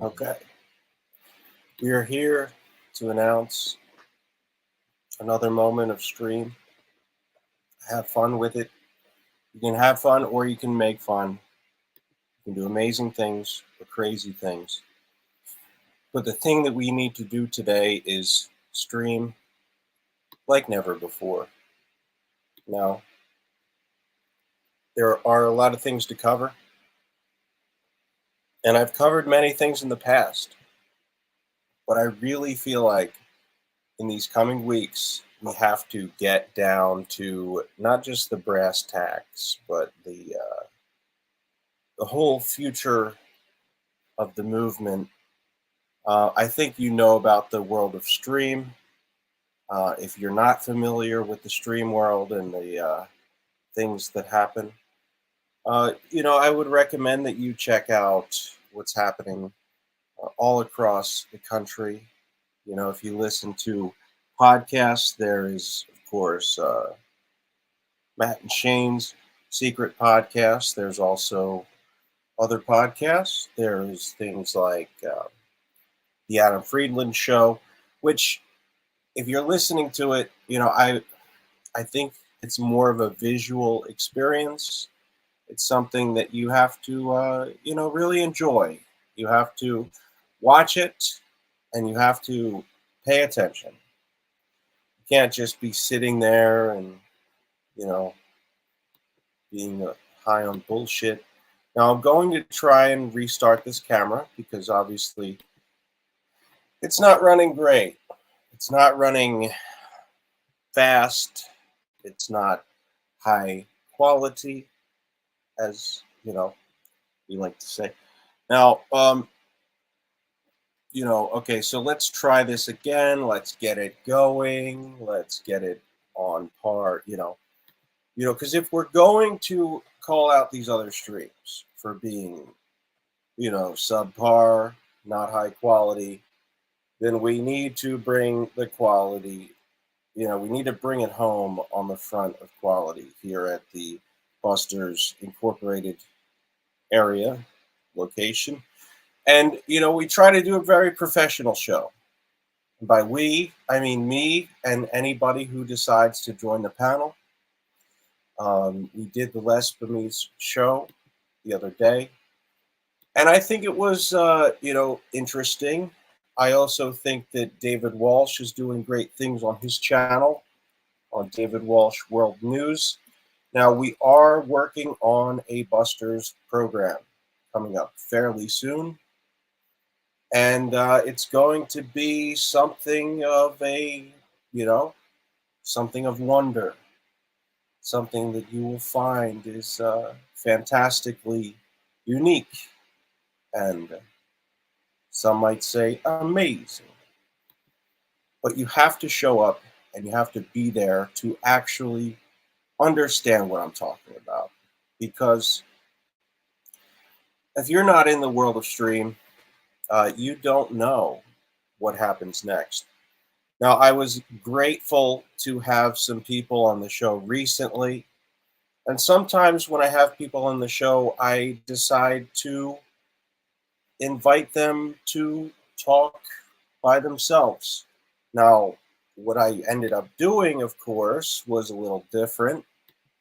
Okay, we are here to announce another moment of stream. Have fun with it. You can have fun or you can make fun. You can do amazing things or crazy things. But the thing that we need to do today is stream like never before. Now, there are a lot of things to cover, and I've covered many things in the past, but I really feel like in these coming weeks, we have to get down to not just the brass tacks, but the whole future of the movement. I think you know about the world of stream. If you're not familiar with the stream world and the things that happen, I would recommend that you check out what's happening all across the country. If you listen to podcasts, there is, of course, Matt and Shane's Secret Podcast. There's also other podcasts. There's things like the Adam Friedland Show, which, if you're listening to it, I think it's more of a visual experience. It's something that you have to, really enjoy. You have to watch it, and you have to pay attention. You can't just be sitting there and, you know, being high on bullshit. Now, I'm going to try and restart this camera because obviously it's not running great. It's not running fast. It's not high quality, as we like to say. Now, okay, so let's try this again. Let's get it going. Let's get it on par. Because if we're going to call out these other streams for being, subpar, not high quality, then we need to bring the quality. We need to bring it home on the front of quality here at the Busters Incorporated area location. And, we try to do a very professional show. And by we, I mean me and anybody who decides to join the panel. We did the Les Bemis show the other day. And I think it was, interesting. I also think that David Walsh is doing great things on his channel, on David Walsh World News. Now, we are working on a Busters program coming up fairly soon. And it's going to be something of something of wonder, something that you will find is fantastically unique and some might say amazing. But you have to show up and you have to be there to actually understand what I'm talking about. Because if you're not in the world of stream, you don't know what happens next. Now, I was grateful to have some people on the show recently. And sometimes when I have people on the show, I decide to invite them to talk by themselves. Now, what I ended up doing, of course, was a little different.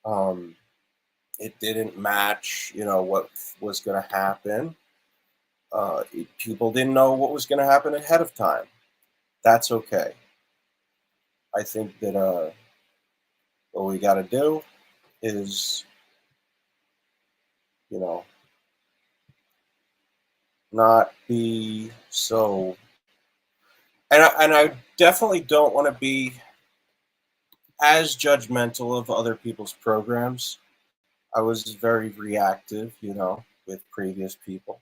Um, it didn't match, what was going to happen. People didn't know what was going to happen ahead of time. That's okay. I think that what we got to do is, not be so. And I definitely don't want to be as judgmental of other people's programs. I was very reactive, with previous people,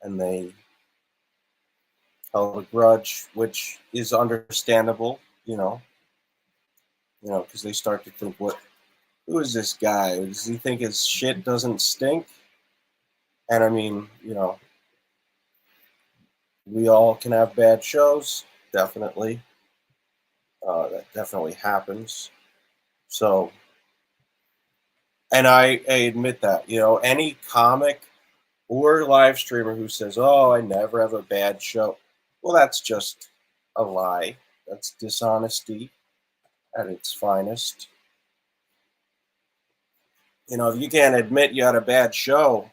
and they held a grudge, which is understandable, because they start to think, who is this guy? Does he think his shit doesn't stink? And I mean, we all can have bad shows, definitely. That definitely happens. So, and I admit that, any comic or live streamer who says, "Oh, I never have a bad show," well, that's just a lie. That's dishonesty at its finest. If you can't admit you had a bad show,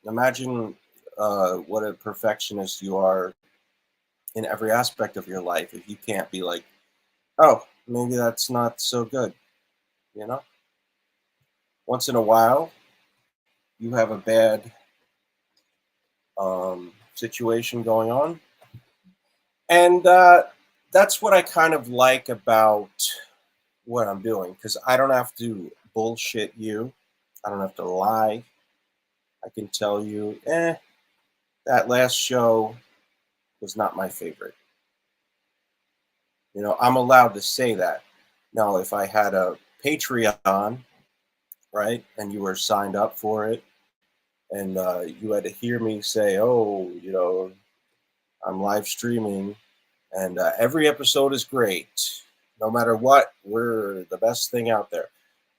imagine what a perfectionist you are in every aspect of your life if you can't be like, "Oh, maybe that's not so good." You know, once in a while, you have a bad situation going on. And that's what I kind of like about what I'm doing because I don't have to bullshit you. I don't have to lie. I can tell you, that last show was not my favorite. I'm allowed to say that. Now, if I had a Patreon, right, and you were signed up for it, and you had to hear me say, "Oh, I'm live streaming, and every episode is great. No matter what, we're the best thing out there."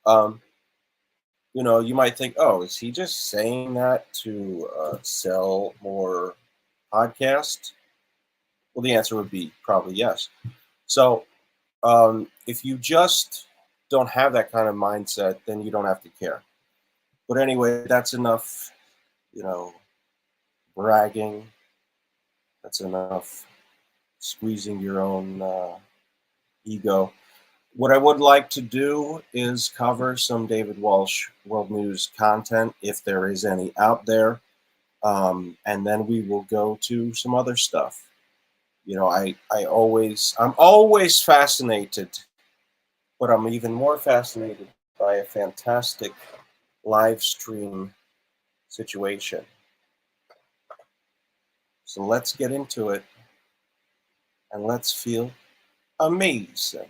Um, you might think, "Oh, is he just saying that to sell more podcasts?" Well, the answer would be probably yes. So, if you just don't have that kind of mindset, then you don't have to care. But anyway, that's enough, you know, bragging. That's enough squeezing your own ego. What I would like to do is cover some David Walsh World News content, if there is any out there. And then we will go to some other stuff. I'm always fascinated, but I'm even more fascinated by a fantastic live stream situation. So let's get into it and let's feel amazing.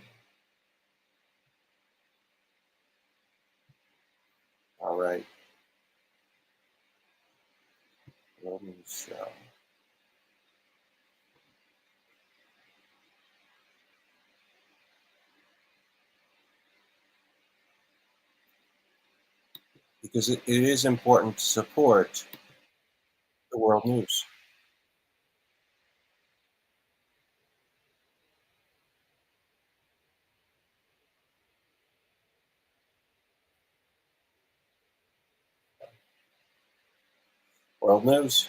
All right. Let me show. Because it is important to support the world news. World news.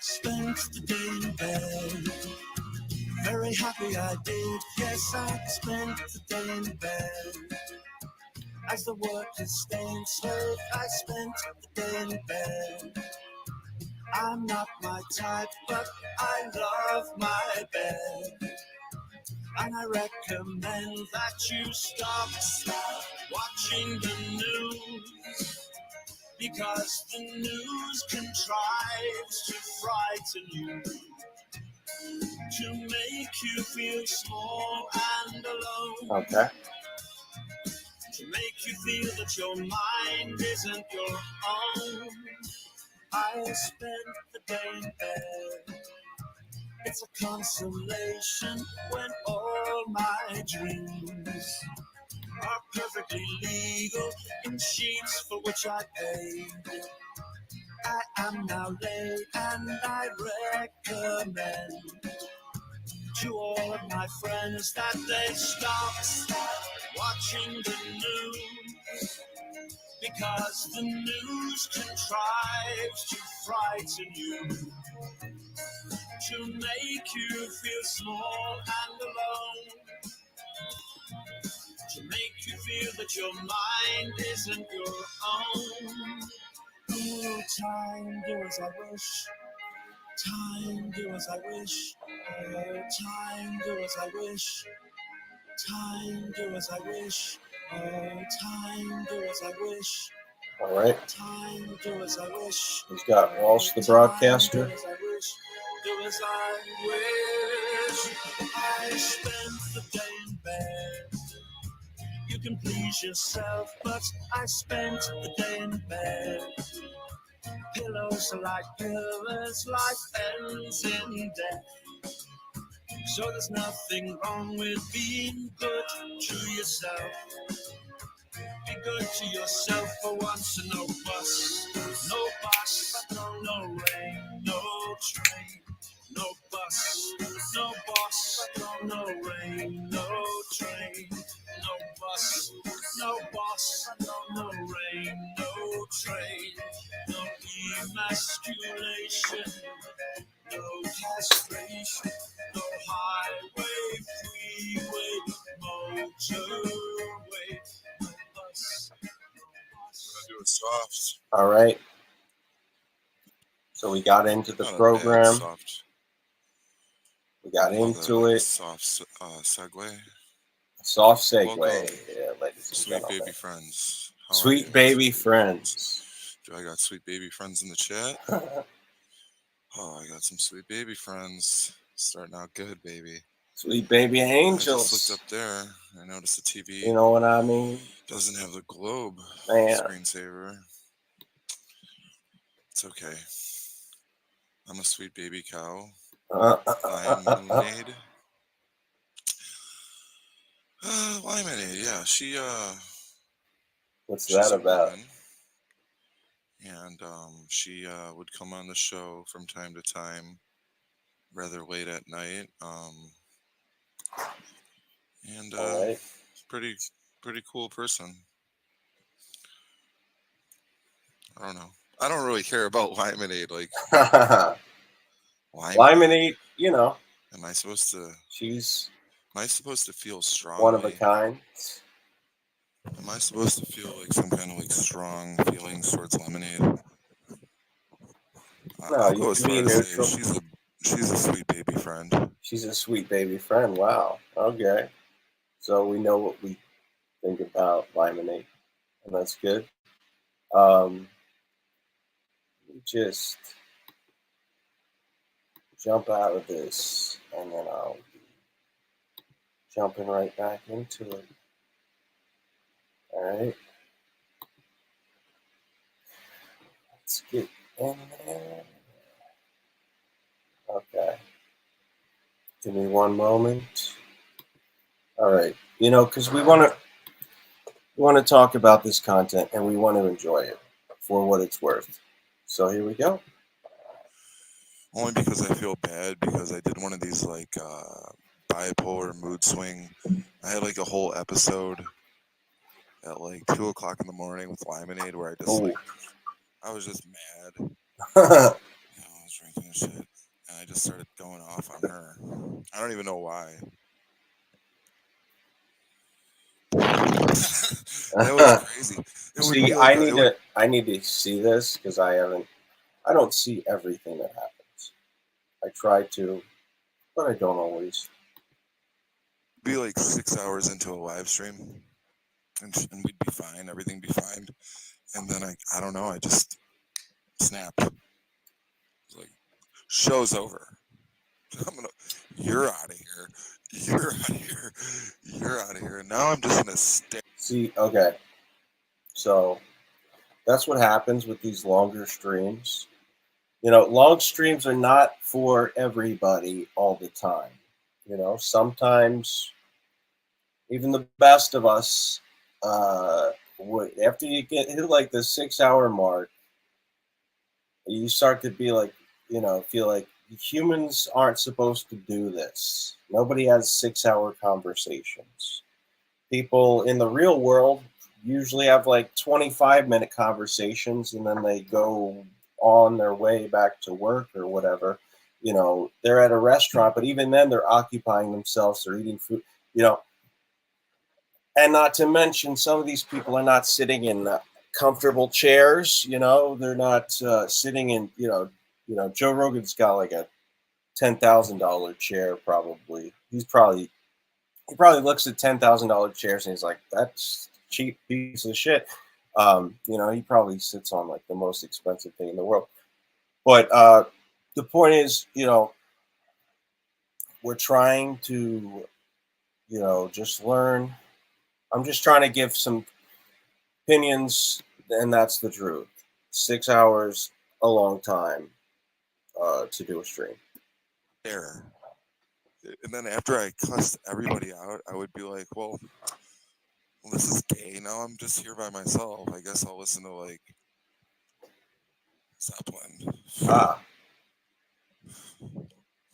Spent the day in bed, very happy I did. Yes, I spent the day in bed. As the work is staying slow, I spent the day in bed. I'm not my type, but I love my bed. And I recommend that you stop watching the news, because the news contrives to frighten you, to make you feel small and alone. Okay. To make you feel that your mind isn't your own. I spent the day in bed. It's a consolation when all my dreams are perfectly legal in sheets for which I paid. I am now late and I recommend to all of my friends that they stop watching the news, because the news contrives to frighten you, to make you feel small and alone, to make you feel that your mind isn't your own. time, do as I wish. Time, do as I wish. Oh, time, do as I wish. Time, do as I wish. Oh, time, do as I wish. All right. Time, do as I wish. He's got Walsh the broadcaster. Do as I wish. Do as I wish. I spent the day in bed. You can please yourself, but I spent the day in bed. Pillows are like pillars, life ends in death. So there's nothing wrong with being good to yourself. Be good to yourself for once, and no bus, no rain, no train, no bus, no boss, no rain, no train, no bus, no boss, no rain, no train, no emasculation, no castration, no highway, freeway, motorway. Do it soft. All right. So we got into the Not a bad program. soft. We got into it. Soft segue. Soft segue. Welcome, Yeah, ladies and Sweet gentlemen. baby friends. How are Sweet you? baby friends. Do I got sweet baby friends in the chat? Oh, I got some sweet baby friends. Starting out good, baby. Sweet baby I just angels. looked up there. I noticed the TV You know what I mean? doesn't have the globe Man. screensaver. It's okay. I'm a sweet baby cow. Limeade. Limeade, yeah. What's She's that a about? woman, and she would come on the show from time to time, rather late at night. And All right. pretty cool person. I don't know. I don't really care about Limeade. Like Limeade, you know, Am I supposed to feel strongly? one of a kind. Am I supposed to feel like some kind of like strong feelings towards Lemonade? No, I'll you go as can be far as neutral. say she's a sweet baby friend. She's a sweet baby friend. Wow. Okay. So we know what we think about Limeade, and that's good. Just jump out of this, and then I'll be jumping right back into it. All right. Let's get in there. Okay. Give me one moment. All right. You know, because we want to talk about this content, and we want to enjoy it for what it's worth. So here we go. Only because I feel bad because I did one of these like bipolar mood swing. I had like a whole episode at like 2 o'clock in the morning with Limeade where I just like I was just mad. You know, I was drinking and shit, and I just started going off on her. I don't even know why. That was crazy. See, I need to see this because I don't see everything that happens. I try to, but I don't always. Be like 6 hours into a live stream, and we'd be fine. Everything be fine, and then I don't know. I just snapped. Like, show's over. You're out of here. You're out of here. You're out of here. And now I'm just gonna stay. See, okay. So that's what happens with these longer streams. You know, long streams are not for everybody all the time. You know, sometimes even the best of us would, after you get hit like the 6 hour mark, you start to be like, you know, feel like humans aren't supposed to do this. Nobody has 6 hour conversations. People in the real world usually have like 25-minute conversations, and then they go on their way back to work or whatever. You know, they're at a restaurant, but even then they're occupying themselves, they're eating food, you know. And not to mention, some of these people are not sitting in comfortable chairs. They're not sitting in. Joe Rogan's got like a $10,000 chair probably. He probably looks at $10,000 chairs and he's like, that's a cheap piece of shit. He probably sits on like the most expensive thing in the world. But the point is, we're trying to, just learn. I'm just trying to give some opinions, and that's the truth. 6 hours, a long time to do a stream. There. And then after I cussed everybody out, I would be like, well, this is gay. Now I'm just here by myself. I guess I'll listen to like Zeppelin. Ah.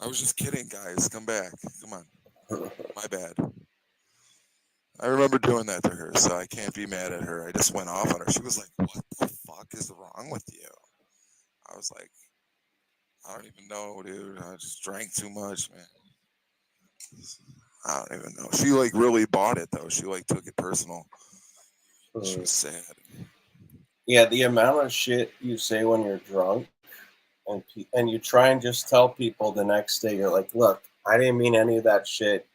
I was just kidding, guys. Come back. Come on. My bad. I remember doing that to her, so I can't be mad at her. I just went off on her. She was like, what the fuck is wrong with you? I was like, I don't even know, dude. I just drank too much, man. I don't even know. She like really bought it though. She like took it personal. She was sad. Yeah, the amount of shit you say when you're drunk, and you try and just tell people the next day, you're like, look, I didn't mean any of that shit.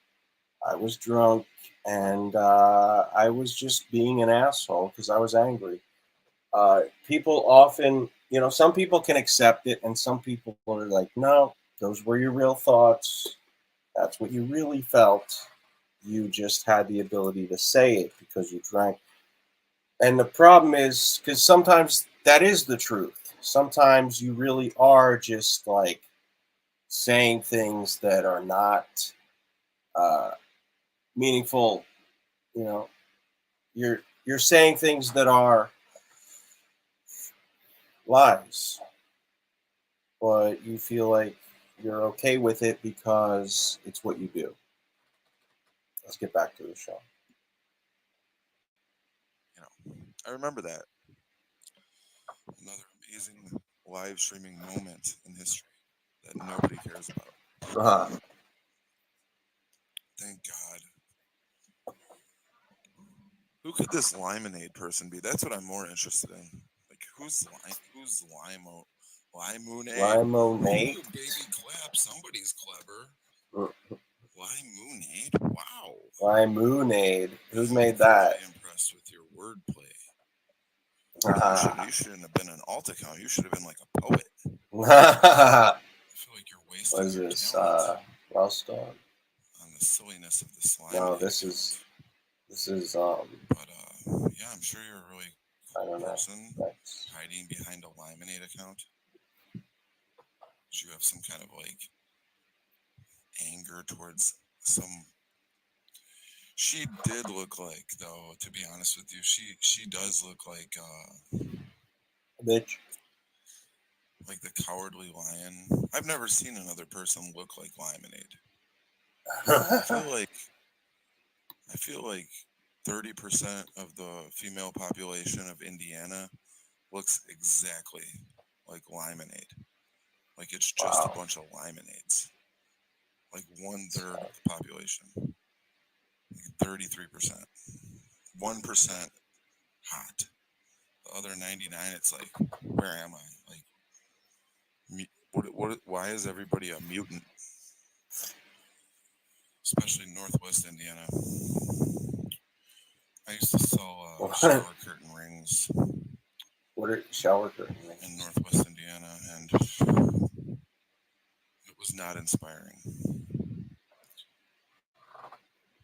I was drunk, and I was just being an asshole because I was angry. People often, some people can accept it, and some people are like, no, those were your real thoughts. That's what you really felt. You just had the ability to say it because you drank. And the problem is, because sometimes that is the truth. Sometimes you really are just like saying things that are not meaningful. You're saying things that are lies, but you feel like you're okay with it because it's what you do. Let's get back to the show. I remember that. Another amazing live streaming moment in history that nobody cares about. Uh-huh. Thank God. Who could this Limonade person be? That's what I'm more interested in. Like, who's Limo? Limonade? Limonade? Ooh, baby clap. Somebody's clever. Mm. Limonade? Wow. Limonade. Who made that? I'm impressed with your wordplay. Uh-huh. You shouldn't have been an alt account. You should have been like a poet. What I feel like you're wasting is your this? talent Lost on? on the silliness of the slime. No, this is But yeah, I'm sure you're a really I don't know. person That's, hiding behind a Limonade account. Did you have some kind of like anger towards some? She did look like, though, to be honest with you, she does look like bitch. like the Cowardly Lion. I've never seen another person look like Limonade. I feel like 30% of the female population of Indiana looks exactly like Limonade. Like it's just a bunch of Limonades. Like 1/3 of the population. Like 33%. 1% hot. The other 99, it's like, where am I? Like, why is everybody a mutant? Especially Northwest Indiana. I used to sell shower curtain rings. What are shower curtain rings? In Northwest Indiana, and it was not inspiring.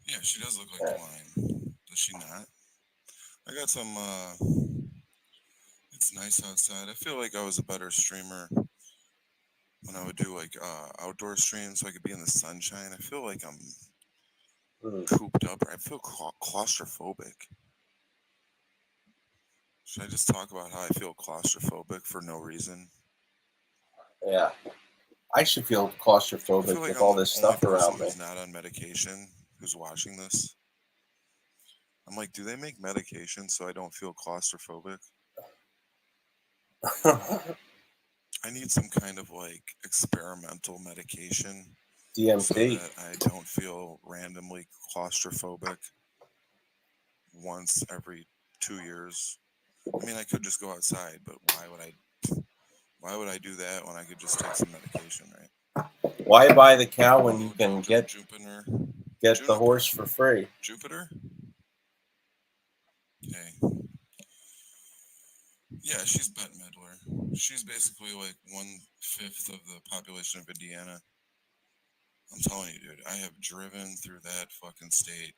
Yeah, she does look like the Lion. Does she not? I got some, it's nice outside. I feel like I was a better streamer when I would do like outdoor streams so I could be in the sunshine. I feel like I'm cooped up. I feel claustrophobic. Should I just talk about how I feel claustrophobic for no reason? Yeah. I should feel claustrophobic with all this stuff around me. Who's not on medication, who's watching this? I'm like, do they make medication so I don't feel claustrophobic? I need some kind of like experimental medication. DMT. So that I don't feel randomly claustrophobic once every 2 years. I mean, I could just go outside, but why would I do that when I could just take some medication, right? Why buy the cow when you Oh, can Jupiter. get the horse for free? Jupiter? Hey. Yeah, she's Bette Midler. She's basically like 1/5 of the population of Indiana. I'm telling you, dude, I have driven through that fucking state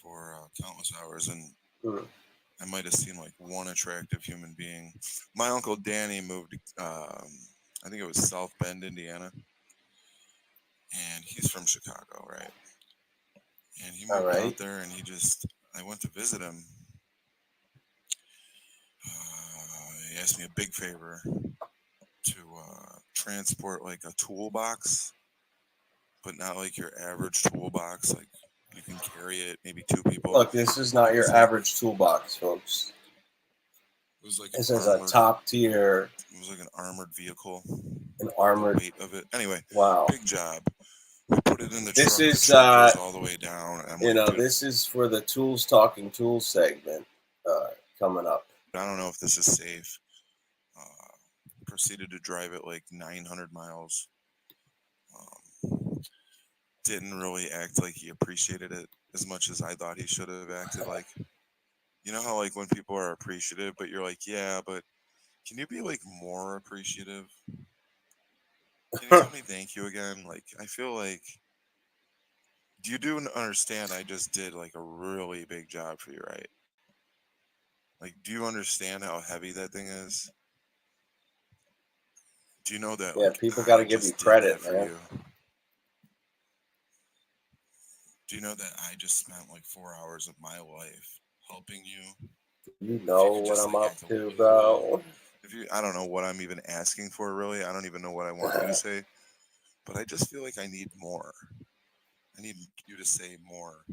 for countless hours, and Hmm. I might have seen like one attractive human being. My uncle Danny moved, I think it was South Bend, Indiana, and he's from Chicago, right? And he All moved right. out there, and I went to visit him. He asked me a big favor to transport like a toolbox, but not like your average toolbox. Like you can carry it, maybe two people. Look, this is not your average toolbox, folks. It was like This is a top tier. It was like an armored vehicle. An armored. The weight of it. Anyway, wow. Big job. We put it in the This truck. is The truck goes all the way down. And I'm you like, know, dude, this is for the Tools Talking Tools segment coming up. I don't know if this is safe. Proceeded to drive it like 900 miles. Didn't really act like he appreciated it as much as I thought he should have acted like. You know how like when people are appreciative, but you're like, yeah, but can you be like more appreciative? Can you tell me thank you again? Like, I feel like, do you understand I just did like a really big job for you, right? Like, do you understand how heavy that thing is? Do you know that? Yeah, like, people got to give you credit, man. You? Do you know that I just spent like 4 hours of my life helping you? You know what I'm up to, bro. I don't know what I'm even asking for, really. I don't even know what I want you to say. But I just feel like I need more. I need you to say more.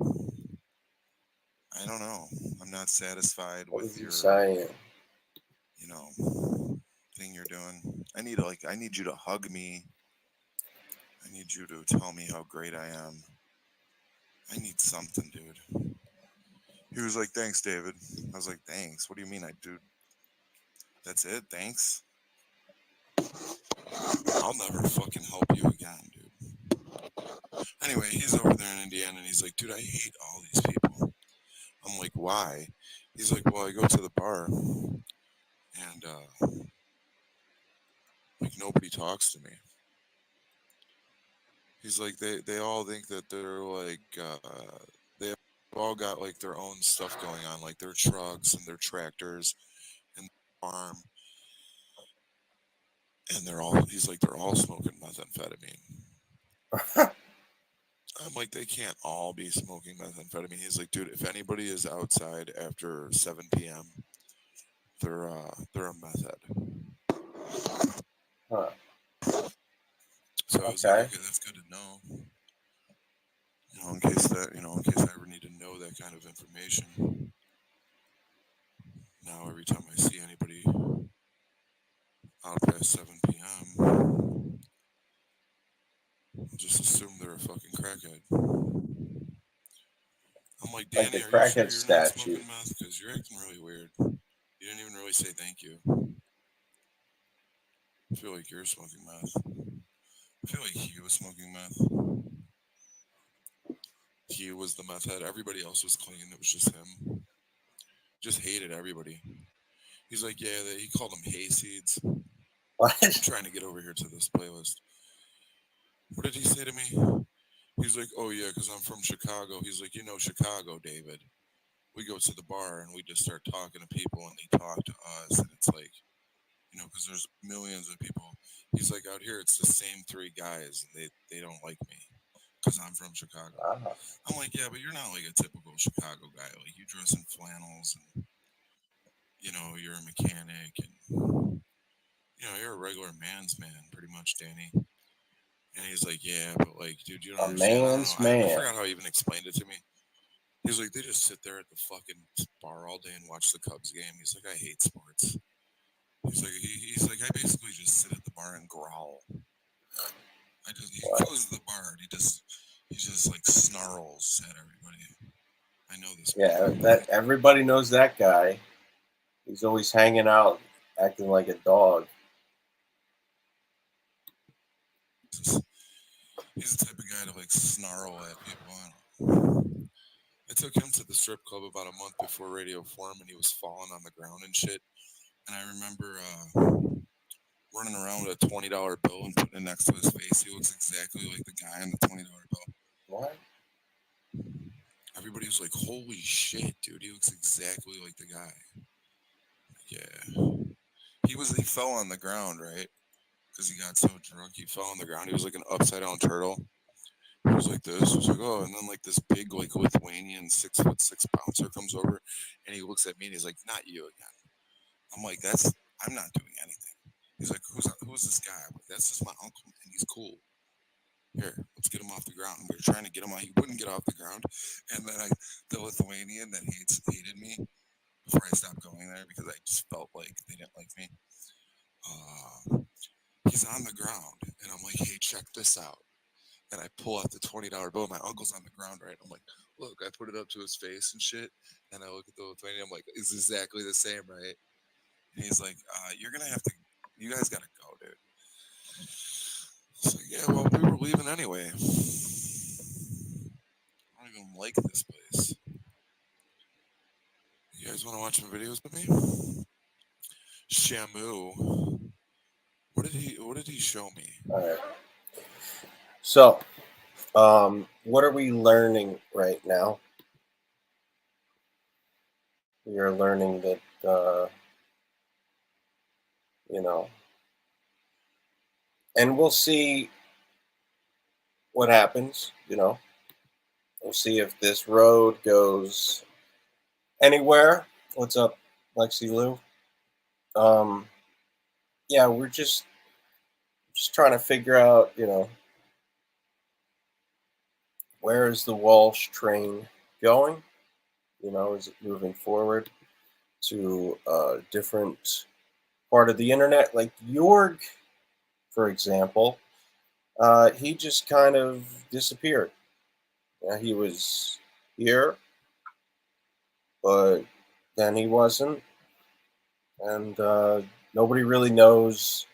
I don't know. I'm not satisfied with your saying? You know, thing you're doing. I need you to hug me. I need you to tell me how great I am. I need something, dude. He was like, thanks, David. I was like, thanks. What do you mean, dude? That's it? Thanks? I'll never fucking help you again, dude. Anyway, he's over there in Indiana and he's like, dude, I hate all these people. I'm like, why? He's like, well, I go to the bar and like nobody talks to me. He's like, they all think that they're like they all got like their own stuff going on, like their trucks and their tractors and their farm, and they're all smoking methamphetamine. I'm like, they can't all be smoking methamphetamine. He's like, dude, if anybody is outside after 7 p.m., they're a meth head. Huh. So I was like, okay, that's good to know. In case I ever need to know that kind of information. Now every time I see anybody out past 7 p.m., I'll just assume they're a fucking crackhead. I'm like, Danny, like are you sure you're not smoking meth? Because you're acting really weird. You didn't even really say thank you. I feel like you're smoking meth. I feel like he was smoking meth. He was the meth head. Everybody else was clean. It was just him. Just hated everybody. He's like, yeah, he called them hayseeds. What? I'm trying to get over here to this playlist. What did he say to me? He's like, oh yeah, because I'm from Chicago. He's like, you know Chicago, David. We go to the bar and we just start talking to people and they talk to us. And it's like, because there's millions of people. He's like, out here, it's the same three guys and they don't like me because I'm from Chicago. I'm like, yeah, but you're not like a typical Chicago guy. Like you dress in flannels and, you're a mechanic and, you're a regular man's man, pretty much, Danny. And he's like, yeah, but like, dude, you don't understand. Man's man. I forgot how he even explained it to me. He's like, they just sit there at the fucking bar all day and watch the Cubs game. He's like, I hate sports. He's like, I basically just sit at the bar and growl. He goes to the bar and he just like snarls at everybody. I know this. Yeah, that everybody knows that guy. He's always hanging out, acting like a dog. He's the type of guy to like snarl at people. I don't know. I took him to the strip club about a month before Radio Forum, and he was falling on the ground and shit. And I remember running around with a $20 bill and putting it next to his face. He looks exactly like the guy on the $20 bill. What? Everybody was like, "Holy shit, dude! He looks exactly like the guy." Yeah, he fell on the ground, right? Because he got so drunk, he fell on the ground. He was like an upside down turtle. He was like this. He was like, oh, and then like this big like Lithuanian 6'6" bouncer comes over, and he looks at me and he's like, "Not you again." I'm like, I'm not doing anything. He's like, who's this guy? I'm like, that's just my uncle, and he's cool. Here, let's get him off the ground. And we were trying to get him out. He wouldn't get off the ground. And then the Lithuanian that hated me before I stopped going there because I just felt like they didn't like me. He's on the ground, and I'm like, hey, check this out. And I pull out the $20 bill. My uncle's on the ground, right? I'm like, look, I put it up to his face and shit. And I look at the Lithuanian. I'm like, it's exactly the same, right? And he's like, you guys gotta go, dude. It's like, yeah, well, we were leaving anyway. I don't even like this place. You guys want to watch some videos with me? Shamu. What did he show me? All right. So, what are we learning right now? We are learning that, and we'll see what happens, We'll see if this road goes anywhere. What's up, Lexi Lou? Yeah, we're just trying to figure out, where is the Walsh train going? Is it moving forward to a different part of the internet? Like Jorg, for example, he just kind of disappeared. He was here, but then he wasn't, and nobody really knows,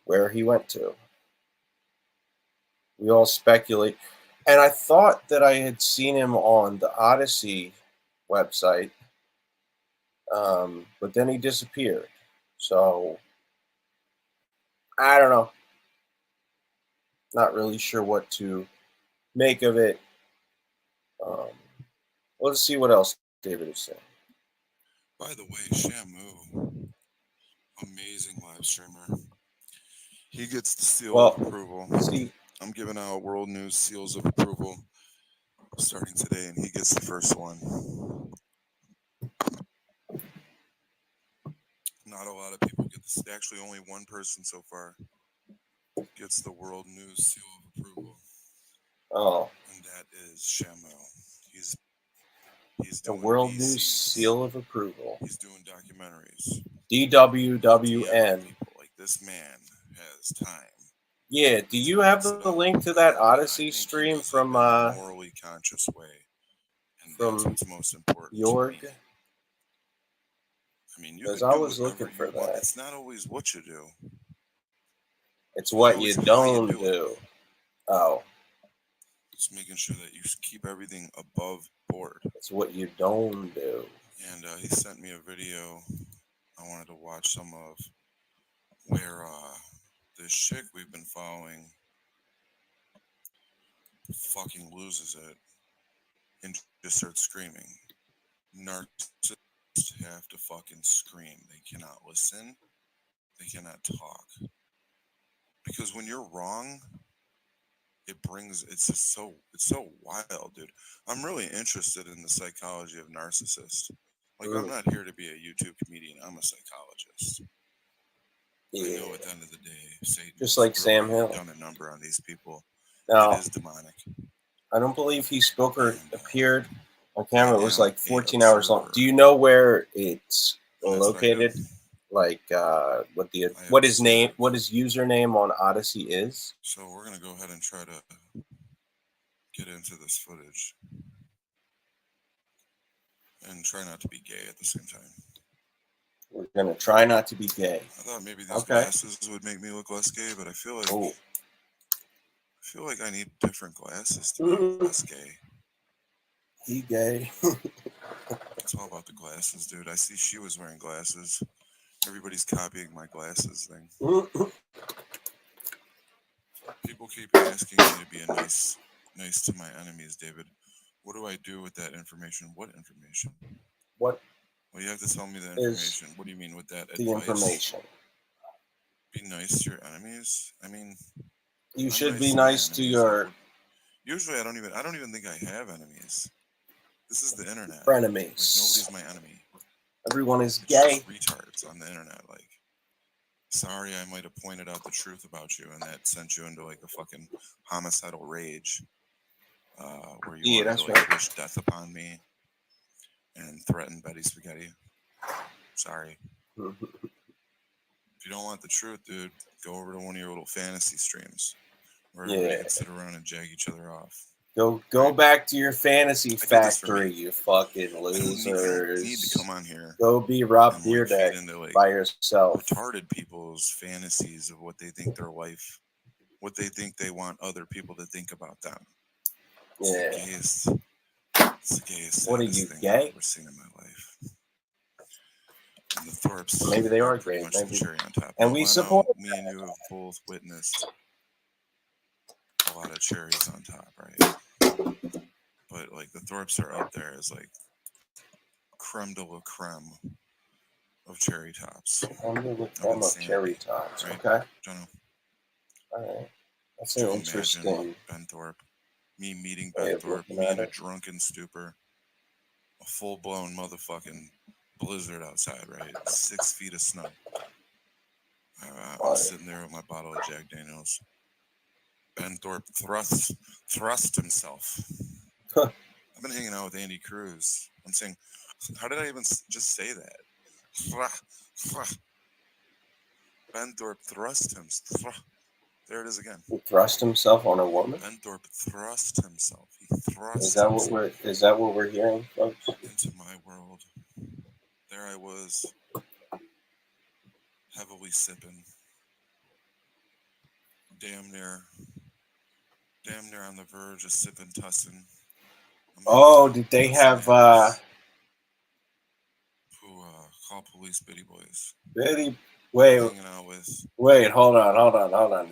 where he went to. We all speculate, and I thought that I had seen him on the Odyssey website, but then he disappeared. So I don't know. Not really sure what to make of it. Let's see what else David is saying. By the way, Shamu, amazing live streamer. He gets the seal of approval. See, I'm giving out World News seals of approval starting today, and he gets the first one. Not a lot of people get this. Actually, only one person so far gets the World News seal of approval. Oh, and that is Shamu. He's the doing World VCs. News seal of approval. He's doing documentaries. DWWN. People. Like, this man has time. Yeah, do you have the link to that Odyssey stream from in a morally conscious way, and that's what's most important. Jorg? I mean, you Because can I do was looking whatever for you want. that. It's not always what you do. It's what No, you it's how don't you do. do. Oh, Just making sure that you keep everything above board. it's what you don't do. And he sent me a video I wanted to watch some of where this chick we've been following fucking loses it and just starts screaming. Narcissists have to fucking scream. They cannot listen. They cannot talk. Because when you're wrong, it's so wild, dude. I'm really interested in the psychology of narcissists. Like, I'm not here to be a YouTube comedian. I'm a psychologist. Yeah. I know at the end of the day, Satan Just like Sam Hill. done a number on these people. Now, It is demonic. I don't believe he spoke or appeared on camera. It was am like a 14 hours long. observer. Do you know where it's And that's what I do. located? Like what his username on Odyssey is? So we're gonna go ahead and try to get into this footage and try not to be gay at the same time. We're gonna try not to be gay. I thought maybe these Okay. glasses would make me look less gay, but I feel like Oh. I need different glasses to be less gay. He gay. It's all about the glasses, dude. I see she was wearing glasses. Everybody's copying my glasses thing. People keep asking me to be a nice to my enemies, David. What do I do with that information? What information? What Well, you have to tell me the is information. What do you mean with that the advice? information? Be nice to your enemies. I mean, You I'm should nice be to my nice to enemies. your Usually, I don't even think I have enemies. This is the internet. frenemies. Like, nobody's my enemy. Everyone is It's gay. just retards on the internet. Like, sorry, I might have pointed out the truth about you, and that sent you into like a fucking homicidal rage, where you Yeah, wanted that's to like right. wish death upon me and threaten Betty Spaghetti. Sorry. If you don't want the truth, dude, go over to one of your little fantasy streams where everybody Yeah. can sit around and jag each other off. Go Right. back to your fantasy I did this for factory, me. you fucking I don't need losers. to come on here Go be Rob and like feed Deerdeck into like by yourself. retarded people's fantasies of what they think their life, what they think they want other people to think about them. It's Yeah. the gayest, What are saddest you, thing gay? I've ever seen in my life. And the Thorpes Maybe they are pretty gay, much the maybe. cherry on top. And Well, we I know support me and you have both witnessed a lot of cherries on top, right? But like the Thorpes are up there as like creme de la creme of cherry tops. of cherry tops. Right. Okay. Jono, All right. That's could an you imagine interesting Ben Thorpe, me meeting way Ben of Thorpe, looking me at in a it. drunken stupor, a full blown motherfucking blizzard outside, right? 6 feet of snow. I'm sitting there with my bottle of Jack Daniels. Ben Thorpe thrust himself. I've been hanging out with Andy Cruz. I'm saying, how did I even just say that? Ben Thorpe thrust him. There it is again. He thrust himself on a woman. Ben Thorpe thrust himself. He thrust Is that himself what we're hearing, folks? into my world. There I was, heavily sipping, damn near on the verge of sipping tussin. Oh, did they have who call police Bitty Boys? Bitty? Hanging out with. Wait, hold on.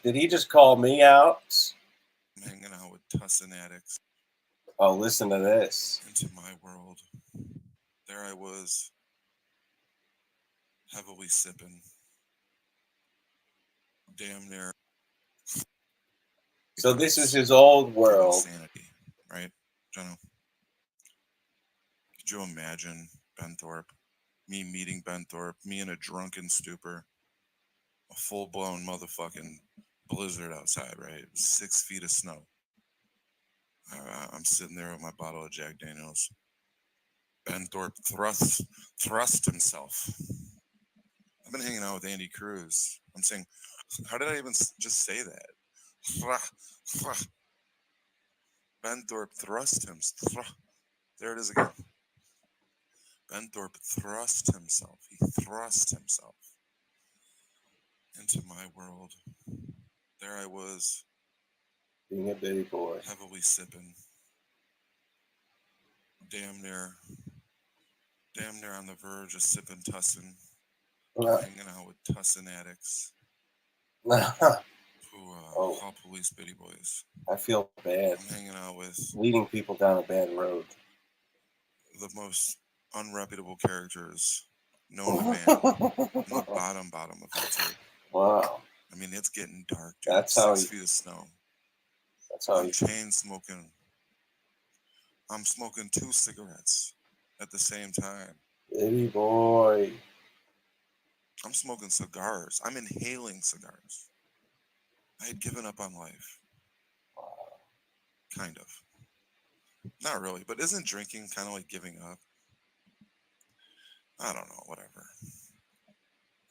Did he just call me out? I'm hanging out with tussin addicts. Oh, listen to this. Into my world. There I was, heavily sipping, damn near. So this is his old world. Insanity, right, Jono? Could you imagine Ben Thorpe, me meeting Ben Thorpe, me in a drunken stupor, a full-blown motherfucking blizzard outside, right? 6 feet of snow. I'm sitting there with my bottle of Jack Daniels. Ben Thorpe thrust himself. I've been hanging out with Andy Cruz. I'm saying, how did I even just say that? Ben Thorpe thrust him. There it is again. Ben Thorpe thrust himself. He thrust himself into my world. There I was, Being a bitty boy. heavily sipping, damn near on the verge of sipping tussin. Hanging out with tussin addicts who call police Bitty Boys. I feel bad. I'm hanging out with leading people down a bad road. the most unreputable characters known to man. I'm the bottom of YouTube. Wow. I mean, it's getting dark, dude. That's 6 feet of snow. That's how I'm chain smoking. I'm smoking 2 cigarettes at the same time. Bitty boy. I'm smoking cigars. I'm inhaling cigars. I had given up on life. Kind of. Not really, but isn't drinking kind of like giving up? I don't know, whatever.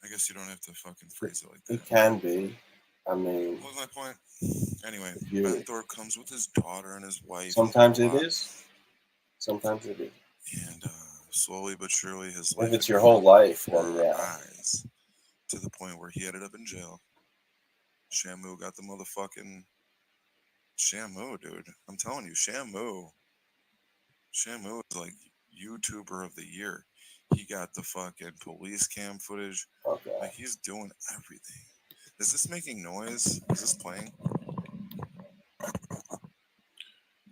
I guess you don't have to fucking phrase it like that. It can be. I mean, What was my point? Anyway, you- Ben Thorpe comes with his daughter and his wife. sometimes and it is. Sometimes it is. And slowly but surely his If life it's had your whole become life, before then our yeah. eyes, to the point where he ended up in jail. Shamu got the motherfucking Shamu, dude. I'm telling you, Shamu is like YouTuber of the year. He got the fucking police cam footage. Okay. Like, he's doing everything. Is this making noise? Is this playing?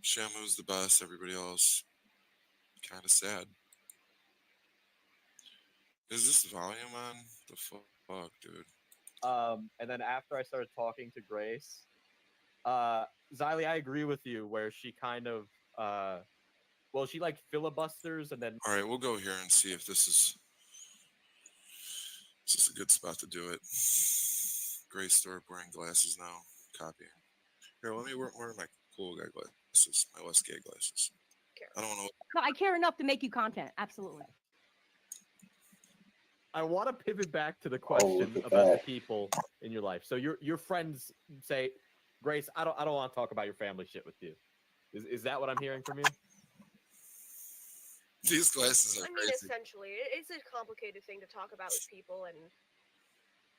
Shamu's the best. Everybody else, kind of sad. Is this volume on? The fuck, dude? And then after I started talking to Grace, Xylee, I agree with you where she kind of, well, she like filibusters and then All right, we'll go here and see if this is a good spot to do it. Grace Thorpe wearing glasses now. Copying. Here, let me wear my cool guy glasses, my less gay glasses. I don't want to. No, I care enough to make you content. Absolutely. I want to pivot back to the look question at about that. the people in your life. So your friends say, Grace, I don't want to talk about your family shit with you. Is that what I'm hearing from you? These glasses are I mean, crazy. essentially, it's a complicated thing to talk about with people, and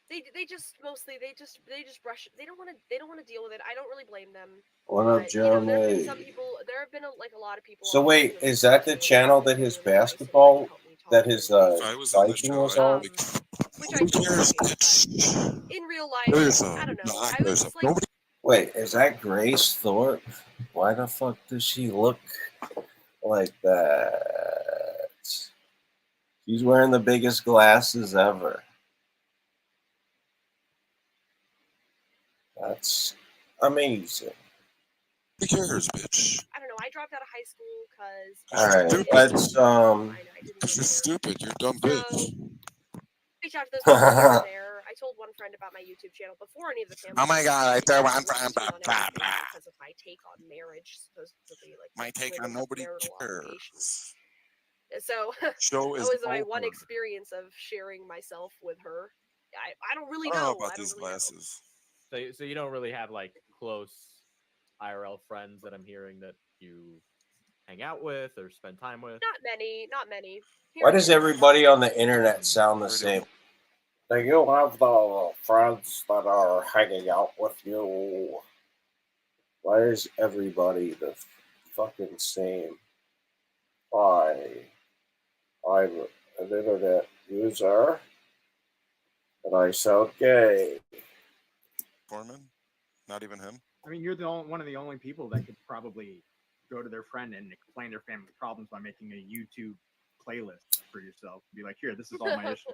they just mostly they just brush. They don't want to deal with it. I don't really blame them. What up, But, you know, there have been Jeremy? some people. There have been a lot of people. So on wait, the is that the channel channel that that his really nice and, like, basketball, help me talk that to his them. If I was on this biking show, was I'd on? be Which I who do cares, appreciate, bitch? but in real Kill life, yourself. I don't know. Knock I was yourself. just like, Nobody. Wait, is that Grace Thorpe? Why the fuck does she look like that? She's wearing the biggest glasses ever. That's amazing. Who cares, bitch? I don't know. I dropped out of high school because All right, Stupid. let's I didn't Because you're really care. stupid. You're a dumb So, bitch. reach out to those people here and there. I told one friend about my YouTube channel before any of the family. Oh my god, I members throw really one latched friend. in Blah, on blah, everything blah. because of my take on marriage, supposedly like My take on women with nobody marital obligations. cares. So Show that is was my one over. experience of sharing myself with her. I don't really I don't know know. about I don't these really know. glasses. So you don't really have like close IRL friends that I'm hearing that you hang out with or spend time with. Not many. Not many. Here Why and does there. everybody on the internet sound the Radio. same? Do you have the friends that are hanging out with you? Why is everybody the fucking same? Hi, I'm an internet user, and I sound gay. Foreman? Not even him? I mean, you're one of the only people that could probably go to their friend and explain their family problems by making a YouTube playlist for yourself. Be like, here, this is all my issues.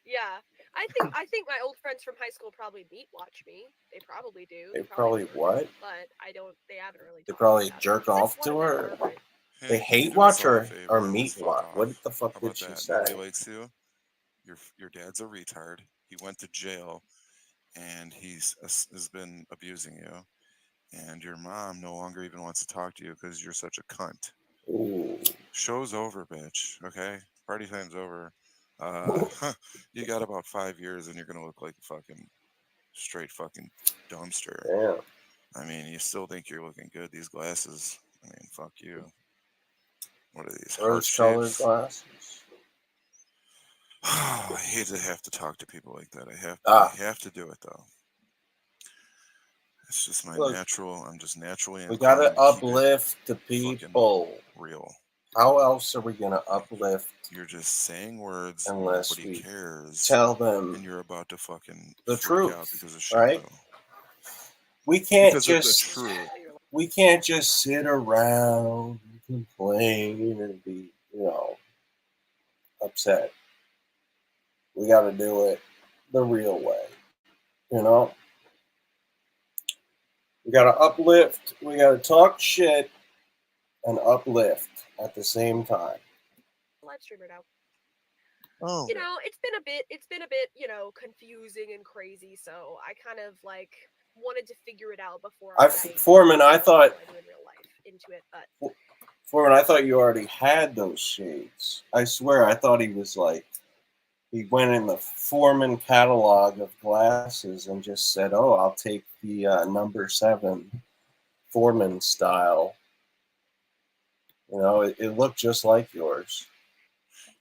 Yeah, I think my old friends from high school probably meat watch me. They probably do. They probably do. what? But I don't. They haven't really. They talked probably about it. jerk Except off one to of them her? are, but Hey, They can hate you do watch us all a or favor and meat just fuck watch? off? What the fuck How did about she that? say? Nobody likes you. Your dad's a retard. He went to jail, and has been abusing you. And your mom no longer even wants to talk to you because you're such a cunt. Ooh. Show's over, bitch. Okay, party time's over. You got about 5 years, and you're gonna look like a fucking straight fucking dumpster. Yeah. I mean, you still think you're looking good? These glasses. I mean, fuck you. What are these? Heart Rose-colored shapes? glasses. I hate to have to talk to people like that. Ah. I have to do it though. It's just my Look, natural. I'm just naturally. We gotta inclined to keep it uplift the people. real. How else are we gonna uplift You're just saying words. unless Nobody we cares. tell And them you're about to fucking the freak out truth, because of right? Shamu. we can't Because of the just truth. we can't just sit around and complain and be, upset. We gotta do it the real way. We gotta uplift, we gotta talk shit and uplift at the same time. live streamer now. Oh. You know, it's been a bit, confusing and crazy. So I kind of like wanted to figure it out before Foreman, I thought I do in real life into it, but Foreman, I thought you already had those shades. I swear, I thought he was like, he went in the Foreman catalog of glasses and just said, "Oh, I'll take the number 7 Foreman style." It looked just like yours.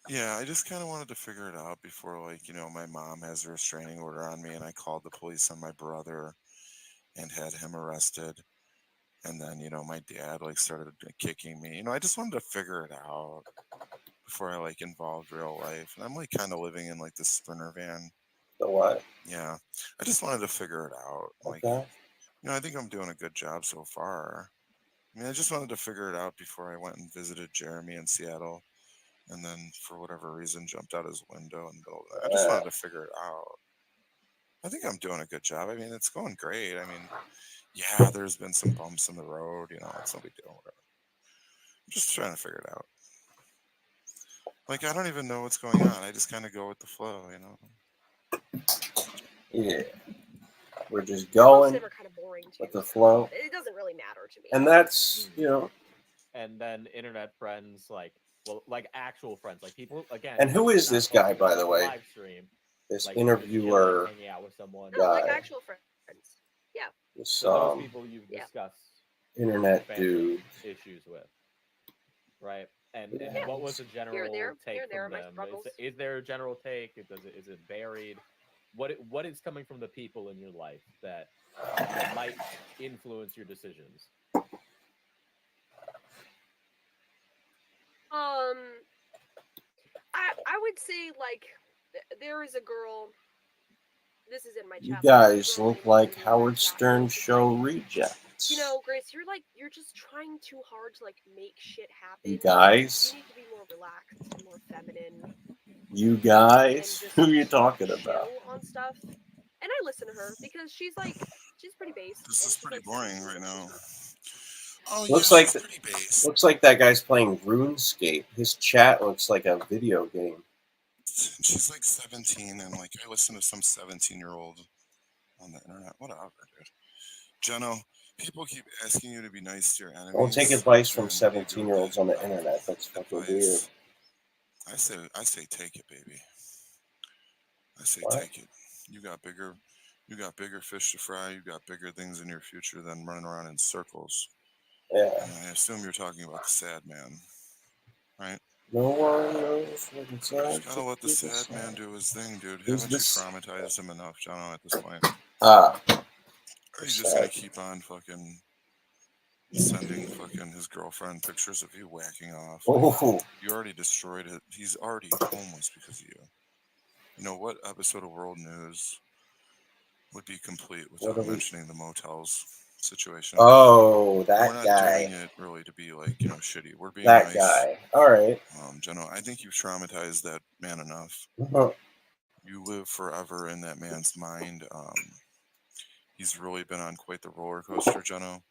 Yeah, I just kind of wanted to figure it out before, like, my mom has a restraining order on me, and I called the police on my brother and had him arrested. And then, my dad, like, started kicking me. I just wanted to figure it out before I, like, involved real life. And I'm, like, kind of living in, like, this Sprinter van. The what? Yeah. I just wanted to figure it out. Like, Okay. I think I'm doing a good job so far. I mean, I just wanted to figure it out before I went and visited Jeremy in Seattle. And then, for whatever reason, jumped out his window in the middle of the night. I just wanted to figure it out. I think I'm doing a good job. I mean, it's going great. I mean, yeah, there's been some bumps in the road. It's no big deal. Whatever. I'm just trying to figure it out. Like, I don't even know what's going on. I just kind of go with the flow. Yeah. We're just Most going of them are kind of boring too. with the so flow. It doesn't really matter to me. And that's, And then internet friends, like actual friends, like people again. And who is not this guy, talking by about the way? live stream, this like you're just chilling, interviewer, hanging out with someone. No, like guy. actual friends. Yeah. this So those people you've Yeah. discussed internet family dude. issues with, right? And Yeah. what was the general take Here, there, from my them? struggles. Is there a general take? Is it varied? What is coming from the people in your life that might influence your decisions? I would say like there is a girl. This is in my chat. You but there's a guys girl look named like Cindy Howard Grace Jackson Stern who's show like, rejects. Grace, you're just trying too hard to like make shit happen. You guys, You need to be more relaxed and more feminine. you And guys, just who are you talking chill about? on stuff. And I listen to her because she's pretty basic. This is pretty boring right now. Oh, Looks yeah, like it's pretty base. Looks like that guy's playing RuneScape. His chat looks like a video game. She's like 17, and like I listen to some 17-year-old on the internet. Whatever, dude. Jeno, people keep asking you to be nice to your enemies. Don't take advice from and you do 17-year-olds good on the internet. That's fucking weird. advice. I say take it, baby. I say What? take it. You got bigger fish to fry. You got bigger things in your future than running around in circles. Yeah. And I assume you're talking about the sad man, right? No one knows what it's You like. just gotta let the to be sad man do his thing, dude. Who's Haven't you this? traumatized him enough, Jono, at this point? Ah, Or are you just gonna sad. keep on fucking sending fucking his girlfriend pictures of you whacking off? Oh, You already destroyed it. He's already homeless because of you. You know what episode of World News would be complete without mentioning the motels situation? oh, We're that not guy. doing it really to be like, shitty. We're being That nice. guy. All right. Jeno, I think you've traumatized that man enough. You live forever in that man's mind. He's really been on quite the roller coaster, Jeno.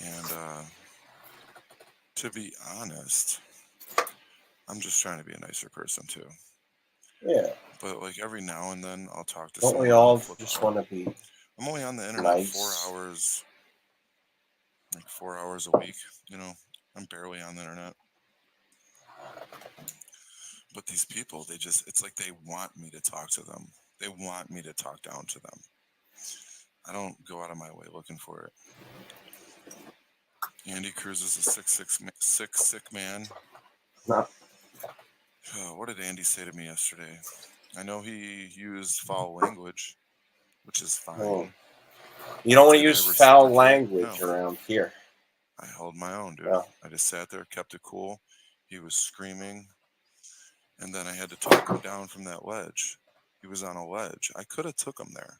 And to be honest, I'm just trying to be a nicer person too. Yeah. But like every now and then, I'll talk to Don't someone. we all who'll flip just out. want to be I'm only on the internet nice? 4 hours, like 4 hours a week. I'm barely on the internet. But these people, it's like they want me to talk to them. They want me to talk down to them. I don't go out of my way looking for it. Andy Cruz is a sick man. No. Oh, what did Andy say to me yesterday? I know he used foul language, which is fine. Oh. You don't want to Did I use foul reciprocate? language No. around here. I held my own, dude. No. I just sat there, kept it cool. He was screaming. And then I had to talk him down from that ledge. He was on a ledge. I could have took him there.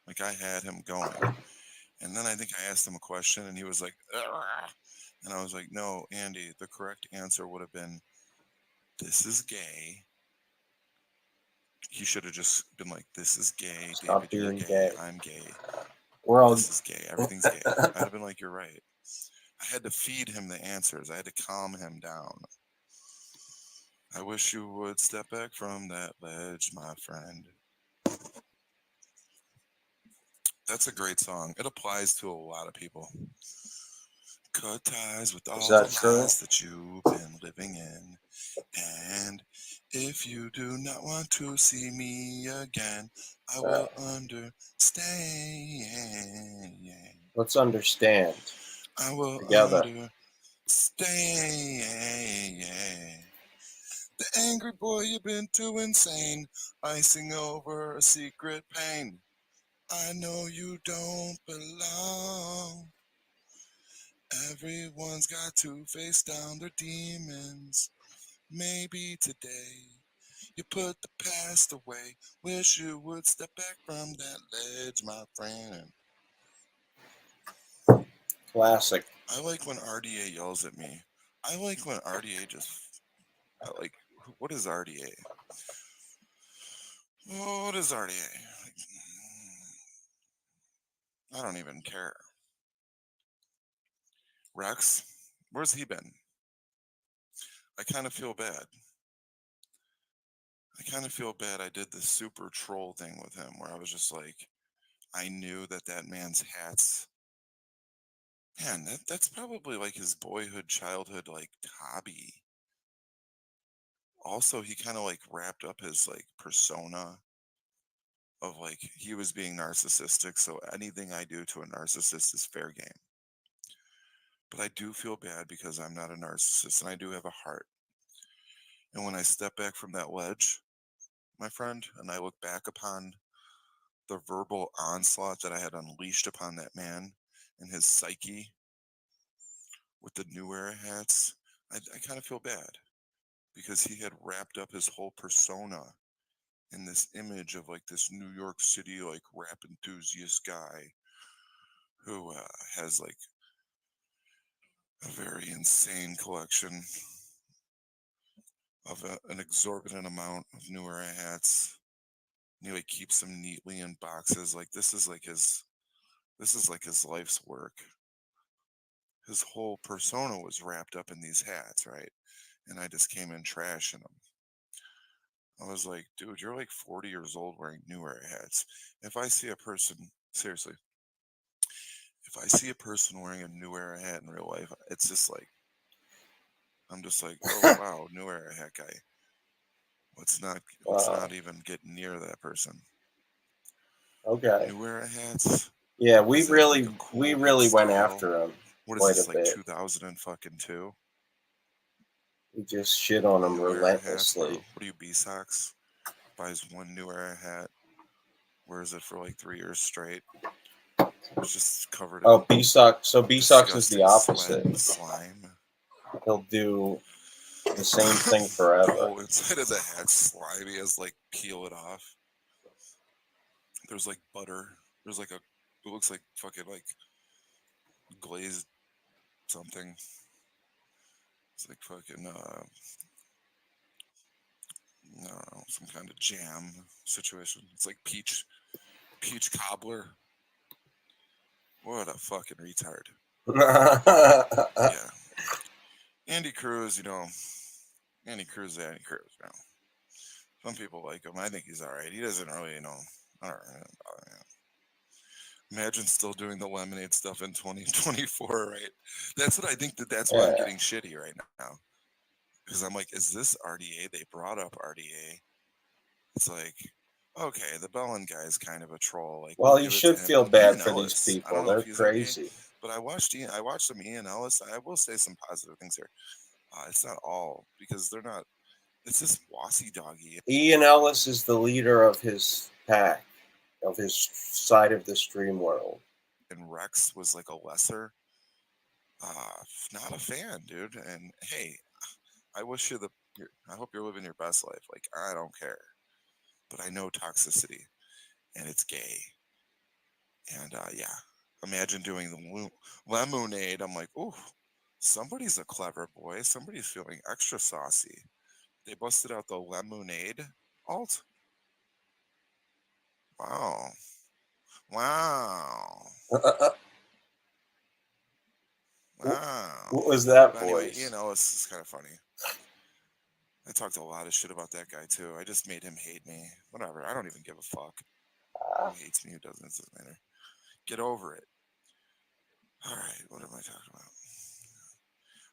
Like I had him going. And then I think I asked him a question and he was like, "Argh." And I was like, no, Andy, the correct answer would have been, this is gay. He should have just been like, this is gay. Stop David, you're being gay. gay. I'm gay. We're all This is gay. Everything's gay. I'd have been like, you're right. I had to feed him the answers. I had to calm him down. I wish you would step back from that ledge, my friend. That's a great song. It applies to a lot of people. Cut ties with all Is the that true? lies that you've been living in. And if you do not want to see me again, I will understand. Let's understand. I will Together. understand The angry boy, you've been too insane, icing over a secret pain. I know you don't belong. Everyone's got to face down their demons. Maybe today you put the past away. Wish you would step back from that ledge, my friend. Classic. I like when RDA yells at me. I like when RDA just. I like. What is RDA? What is RDA? I don't even care. Rex, where's he been? I kind of feel bad. I did the super troll thing with him where I was just like, I knew that man's hats. Man, that's probably like his boyhood, childhood, like hobby. Also, he kind of like wrapped up his like persona of like he was being narcissistic. So anything I do to a narcissist is fair game. But I do feel bad because I'm not a narcissist and I do have a heart. And when I step back from that ledge, my friend, and I look back upon the verbal onslaught that I had unleashed upon that man and his psyche with the New Era hats, I kind of feel bad because he had wrapped up his whole persona in this image of like this New York City like rap enthusiast guy who has like a very insane collection of an exorbitant amount of New Era hats. And he like keeps them neatly in boxes. Like this is like his life's work. His whole persona was wrapped up in these hats, right? And I just came in trashing them. I was like, dude, you're like 40 years old wearing New Era hats. If I see a person, seriously, if I see a person wearing a New Era hat in real life, it's just like, I'm just like, oh wow, New Era hat guy. Let's not Wow. even get near that person. Okay. New Era hats. Yeah, Is that like a cool we hip really went style? after him What is quite a this like bit. 2002? We just shit on him New Era hats, bro. relentlessly. What are you, B-Sox? Buys one New Era hat, wears it for like 3 years straight. It's just covered in Oh, B-Sox. So B-Sox is disgusting the sweat opposite. and slime. He'll do the same thing The forever. whole inside of the hat's slimy as like peel it off. There's like butter. There's like it looks like fucking like glazed something. It's like fucking I don't know, some kind of jam situation. It's like peach cobbler. What a fucking retard. Yeah. Andy Cruz, Andy Cruz. Some people like him. I think he's all right. He doesn't really, I don't know. Imagine still doing the lemonade stuff in 2024, right? That's what I think that's why I'm Yeah. getting shitty right now. Because I'm like, is this RDA? They brought up RDA. It's like, okay, the Bellin guy is kind of a troll. Like, Well, we'll you give it should to him. feel And bad Ian for Ellis, these I don't people. know if They're he's RDA, crazy. but I watched some Ian Ellis. I will say some positive things here. It's not all because they're not. It's just Wassy Doggy. Ian Ellis is the leader of his pack, of his side of the stream world. And Rex was like a lesser. Not a fan, dude. And hey, I wish you I hope you're living your best life. Like I don't care, but I know toxicity, and it's gay. And yeah, imagine doing the lemonade. I'm like, ooh, somebody's a clever boy. Somebody's feeling extra saucy. They busted out the lemonade alt. Wow. Wow. Wow. What was that But anyway, voice? this is kind of funny. I talked a lot of shit about that guy too. I just made him hate me. Whatever. I don't even give a fuck. Who hates me? Who doesn't? It doesn't matter. Get over it. All right. What am I talking about?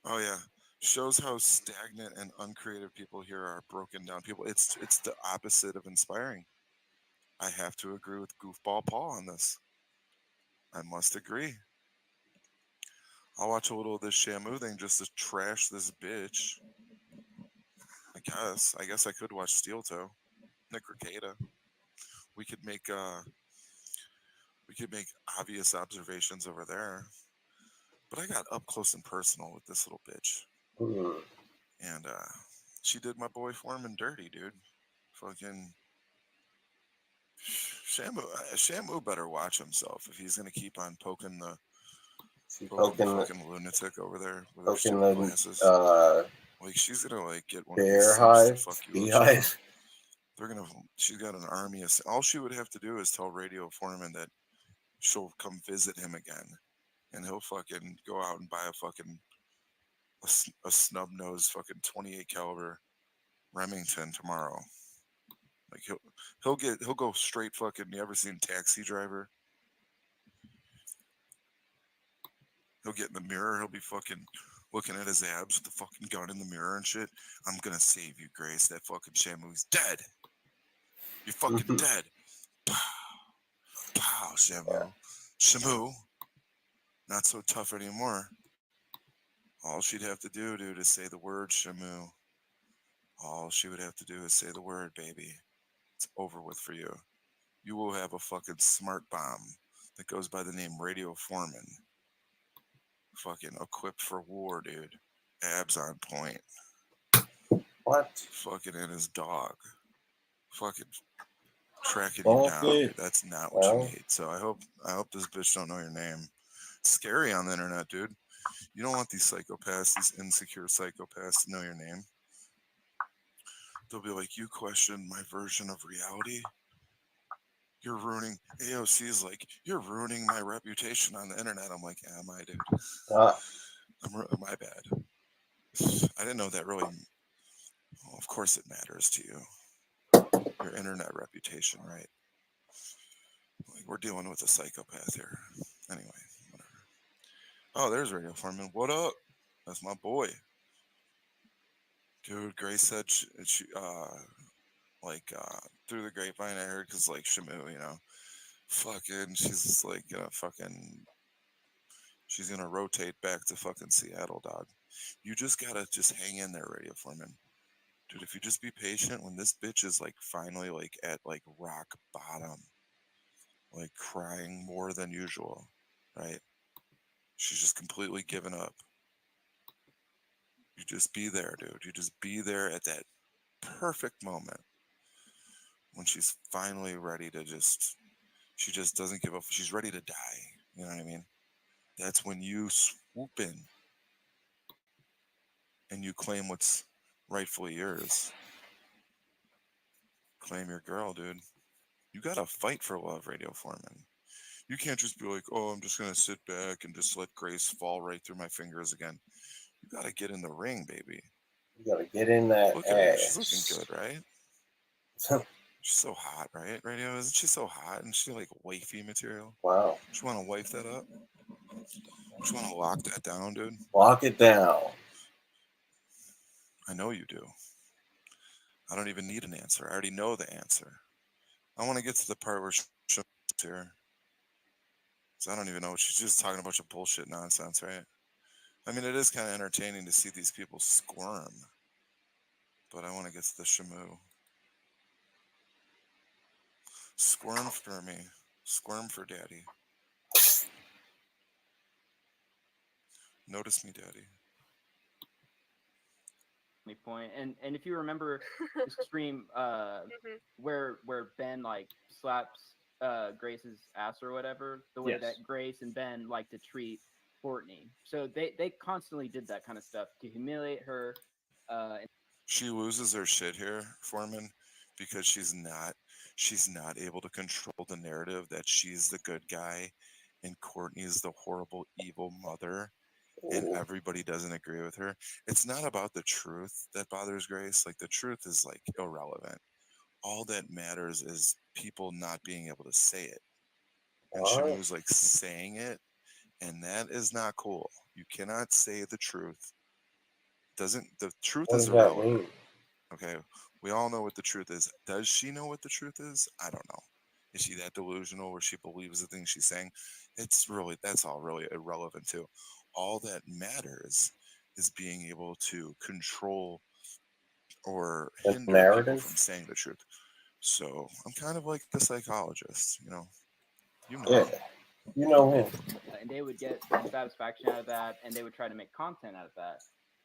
Oh yeah. Shows how stagnant and uncreative people here are. Broken down people. It's the opposite of inspiring. I have to agree with Goofball Paul on this. I must agree. I'll watch a little of this Shamu thing just to trash this bitch. I I guess I could watch Steel Toe, Nick Rekieta. We could make obvious observations over there. But I got up close and personal with this little bitch, Hmm. and she did my boy Foreman dirty, dude. Fucking Shamu better watch himself if he's gonna keep on poking the She's fucking lunatic over there with her poking stupid the glasses. Like she's gonna like get one of these bear Sims to hive, fuck you up. beehive. She's got an army of. All she would have to do is tell Radio Foreman that she'll come visit him again, and he'll fucking go out and buy a snub nosed fucking 28 caliber Remington tomorrow. Like he'll go straight fucking. You ever seen Taxi Driver? He'll get in the mirror. He'll be fucking looking at his abs with the fucking gun in the mirror and shit. I'm gonna save you, Grace. That fucking Shamu's dead. You're fucking dead. Pow, pow, Shamu. Yeah. Shamu, not so tough anymore. All she'd have to do, dude, is say the word Shamu. All she would have to do is say the word, baby. It's over with for you. You will have a fucking smart bomb that goes by the name Radio Foreman. Fucking equipped for war, dude. Abs on point. What? Fucking in his dog. Fucking tracking you down. Okay. Dude. That's not what you Well. need. So I hope this bitch don't know your name. Scary on the internet, dude. You don't want these psychopaths, these insecure psychopaths to know your name. They'll be like, you question my version of reality? You're ruining AOC's like, you're ruining my reputation on the internet. I'm like, am I, dude? My bad. I didn't know that really. Well, of course it matters to you. Your internet reputation, right? Like, we're dealing with a psychopath here. Anyway, whatever. Oh, there's Radio Foreman. What up? That's my boy. Dude, Grace said she through the grapevine I heard, because like Shamu, fucking, she's just like she's gonna rotate back to fucking Seattle, dog. You just gotta just hang in there, Radio Foreman. Dude, if you just be patient, when this bitch is like finally like at like rock bottom, like crying more than usual, right? She's just completely given up. You just be there, dude. You just be there at that perfect moment when she's finally ready to she just doesn't give up. She's ready to die. You know what I mean? That's when you swoop in and you claim what's rightfully yours. Claim your girl, dude. You gotta fight for love, Radio Foreman. You can't just be like, oh, I'm just gonna sit back and just let Grace fall right through my fingers again. You gotta get in the ring, baby. You gotta get in that Look at her. ass. She's looking good, right? She's so hot, right? Radio, isn't she so hot? And she like wifey material? Wow. Just want to wife that up? Just want to lock that down, dude? Lock it down. I know you do. I don't even need an answer. I already know the answer. I want to get to the part where she's here. So I don't even know. She's just talking a bunch of bullshit nonsense, right? I mean, it is kind of entertaining to see these people squirm. But I want to get to the Shamu. Squirm for me. Squirm for daddy. Notice me, daddy. Point. And if you remember the stream where Ben like slaps Grace's ass or whatever, the way that Grace and Ben like to treat Courtney. So they constantly did that kind of stuff to humiliate her. She loses her shit here, Foreman, because she's not able to control the narrative that she's the good guy and Courtney's the horrible evil mother. And everybody doesn't agree with her. It's not about the truth that bothers Grace. Like, the truth is like irrelevant. All that matters is people not being able to say it. And Shamu's like saying it, and that is not cool. You cannot say the truth. The truth is irrelevant. Okay, we all know what the truth is. Does she know what the truth is? I don't know. Is she that delusional where she believes the things she's saying? That's all really irrelevant too. All that matters is being able to control or The hinder people narrative? from saying the truth. So I'm kind of like the psychologist, you know. You know. Yeah, you know him. And they would get some satisfaction out of that, and they would try to make content out of that.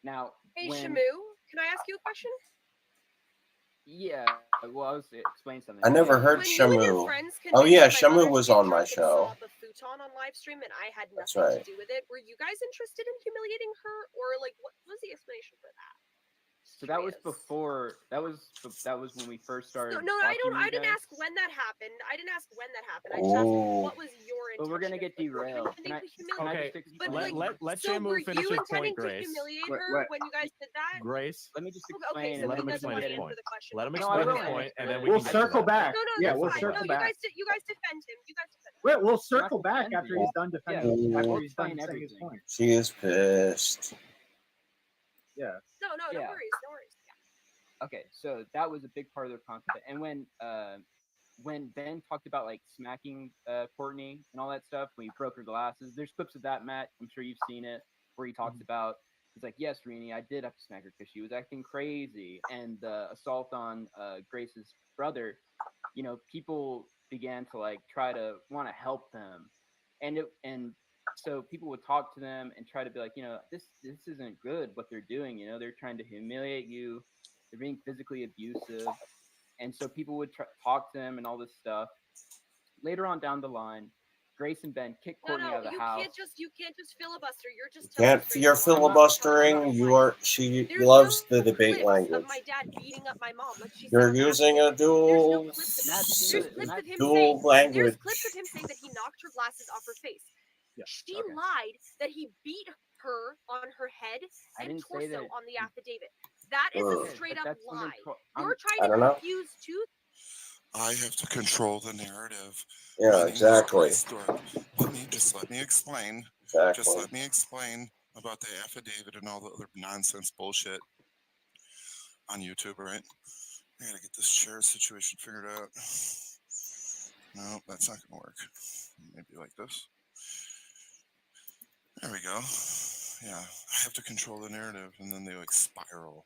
Now, Hey, when Shamu, can I ask you a question? yeah, well, I was explaining something. I never heard When you and your Shamu. friends Oh yeah, convinced my mother Shamu to was get on my drunk and saw show. up a futon on live stream and I had That's nothing right. to do with it, were you guys interested in humiliating her, or like what was the explanation for that? So that was Curious. before. That was when we first started. No, I didn't guys. ask when that happened. I didn't ask when that happened. I just asked Oh, what was your intention. But we're gonna get Like, were you derailed. intending to Can humiliate? I Okay, just But explain? let so Shamu were finish you his intending point, to Grace. humiliate What- her what- when you guys did that? Grace, Let me just Okay, explain. so and let then him we that's can why explain I his get point. answer the question. Let him Okay, No, I explain will his okay. point, and then answer we it. We'll can get to circle that. back. No, Yeah, it's we'll fine. circle No, back. you guys defend him. You guys defend him. We'll I'm not circle back defending after you. he's done defending. Yeah, After we'll he's done explain saying his everything. point. she is pissed. Yeah. No Yeah. worries, no worries. Yeah. Okay, so that was a big part of their content. And when Ben talked about like smacking Courtney and all that stuff, when he broke her glasses, there's clips of that, Matt. I'm sure you've seen it, where he talks about. He's like, yes, Rini, I did have to smack her because she was acting crazy. And the assault on Grace's brother, you know, people began to like try to want to help them, and so people would talk to them and try to be like, you know, this isn't good what they're doing. You know, they're trying to humiliate you. They're being physically abusive, and so people would talk to them and all this stuff. Later on down the line, Grace and Ben kicked Courtney out of the you house. you can't just filibuster. You're just Can't telling you're straight up lies. filibustering? You are. She There's loves no the debate clips language. of my dad beating up my mom like she said You're on the using a affidavit. There's no dual clips of Matt's it. seen There's it. clips Matt's of him dual saying language. there's clips of him saying that he knocked her glasses off her face. Yeah. She Okay. lied that he beat her on her head I and didn't say torso that. on the affidavit. That is Ugh. a straight but up that's something lie. I'm- You're trying I to don't know. confuse two. I have to control the narrative. Yeah, My name is exactly. Grace Dorp. Let me explain. Just Exactly. let me explain about the affidavit and all the other nonsense bullshit on YouTube, right? I gotta get this chair situation figured out. No, that's not gonna work. Maybe like this. There we go. Yeah, I have to control the narrative, and then they like spiral.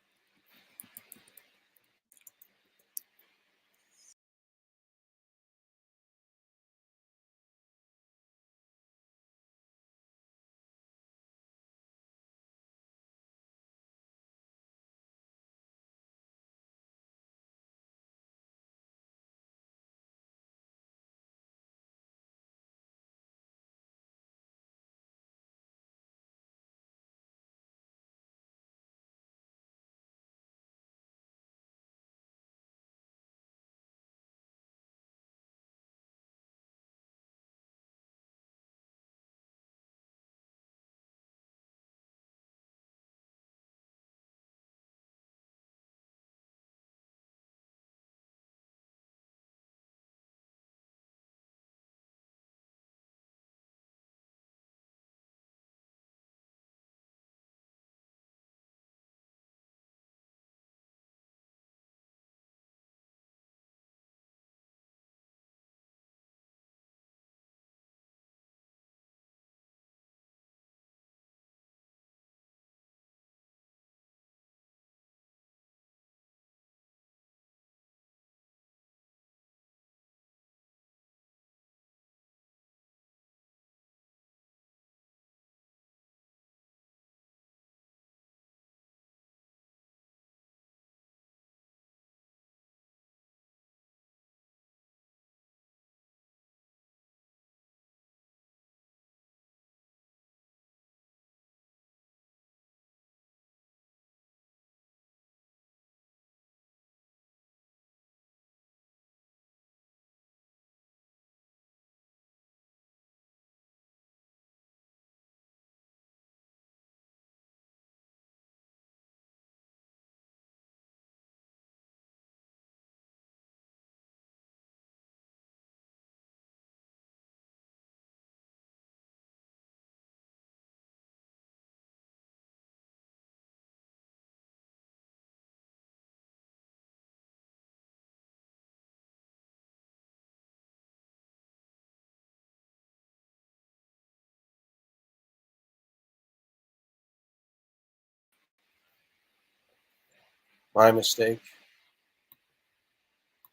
My mistake.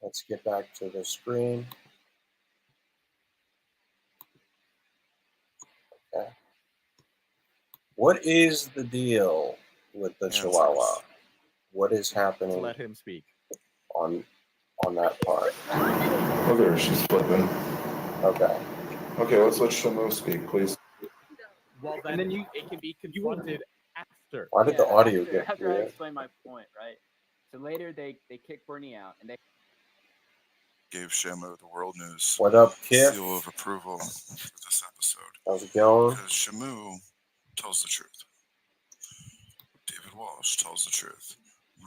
Let's get back to the screen. Okay. What is the deal with the Chihuahua? What is happening Let him speak. on that part? Oh, there, she's flipping. Okay. Okay, let's let Shamu speak, please. Well, And then it can be confronted after. Why did the audio after, get after I weird? explain my point, right? So later they kick Courtney out, and they Gave Shamu the world news What up, Kip? seal of approval for this episode. How's it going? Because Shamu tells the truth. David Walsh tells the truth.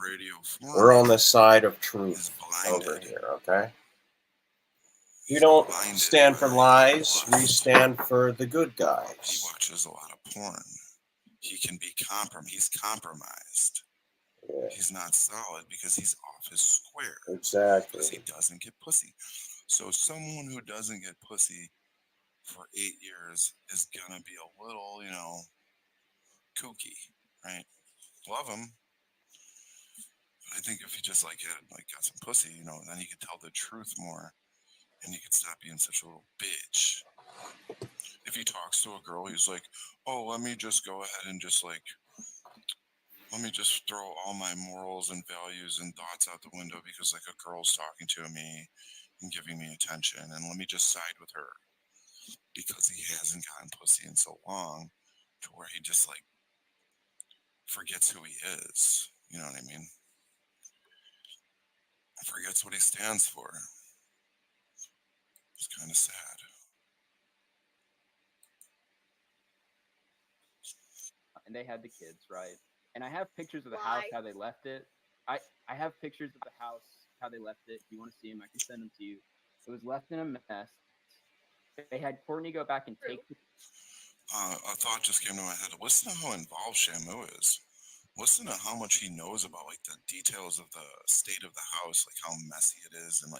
Radio We're on Foreman the side of is truth blinded. over here, okay? You He's don't blinded stand for by lies. We lust. stand for the good He guys. watches a lot of porn. He can be he's compromised. Yeah, He's not solid because he's off his square. exactly. Because he doesn't get pussy. So someone who doesn't get pussy for 8 years is gonna be a little, kooky, right? Love him. But I think if he just got some pussy, then he could tell the truth more, and he could stop being such a little bitch. If he talks to a girl, he's like, "Oh, let me just go ahead and let me just throw all my morals and values and thoughts out the window because a girl's talking to me and giving me attention, and let me just side with her because he hasn't gotten pussy in so long to where he just forgets who he is. You know what I mean? Forgets what he stands for. It's kind of sad. and they had the kids, right? And I have pictures of the house Why? how they left it. I have pictures of the house how they left it. If you want to see them, I can send them to you. It was left in a mess. They had Courtney go back and take the A thought just came to my head. Listen to how involved Shamu is. Listen to how much he knows about the details of the state of the house, how messy it is, and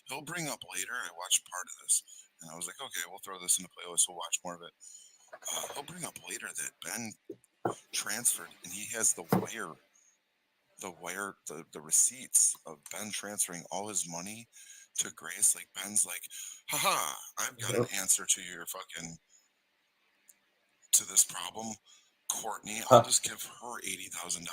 he'll bring up later. I watched part of this, and I was like, okay, we'll throw this in the playlist. We'll watch more of it. He'll bring up later that Ben transferred, and he has the receipts of Ben transferring all his money to Grace. Ben's haha, I've got an answer to your to this problem. Courtney, I'll just give her $80,000.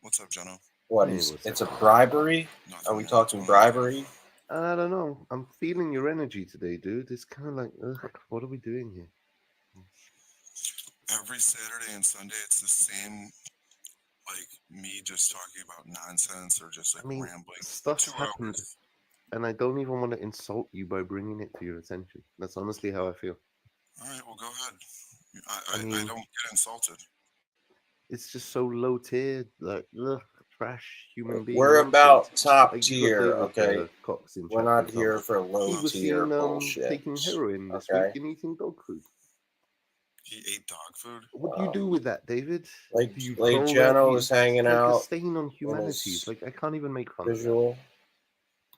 What's up, Jenno? What Hey, is? what's It's up? a bribery? Nothing, Are we man. talking What's going on, bribery? I don't know. I'm feeling your energy today, dude. It's kind of ugh, what are we doing here? Every Saturday and Sunday, it's the same, me just talking about nonsense or just I mean, rambling. stuff's 2 happened, hours. and I don't even want to insult you by bringing it to your attention. That's honestly how I feel. All right, well, go ahead. I I mean- don't get insulted. It's just so low tier, trash human being. We're nonsense. about top Like, you got tier, David, okay? Cox in We're chat, not for here example. for low He was tier seen bullshit. taking heroin this okay? week and eating dog food. He ate dog food. What do you do with that, David? Like Do you Late throw that? Jenno You- was hanging it's like a out stain on humanity. his Like I can't even make fun of that. visual.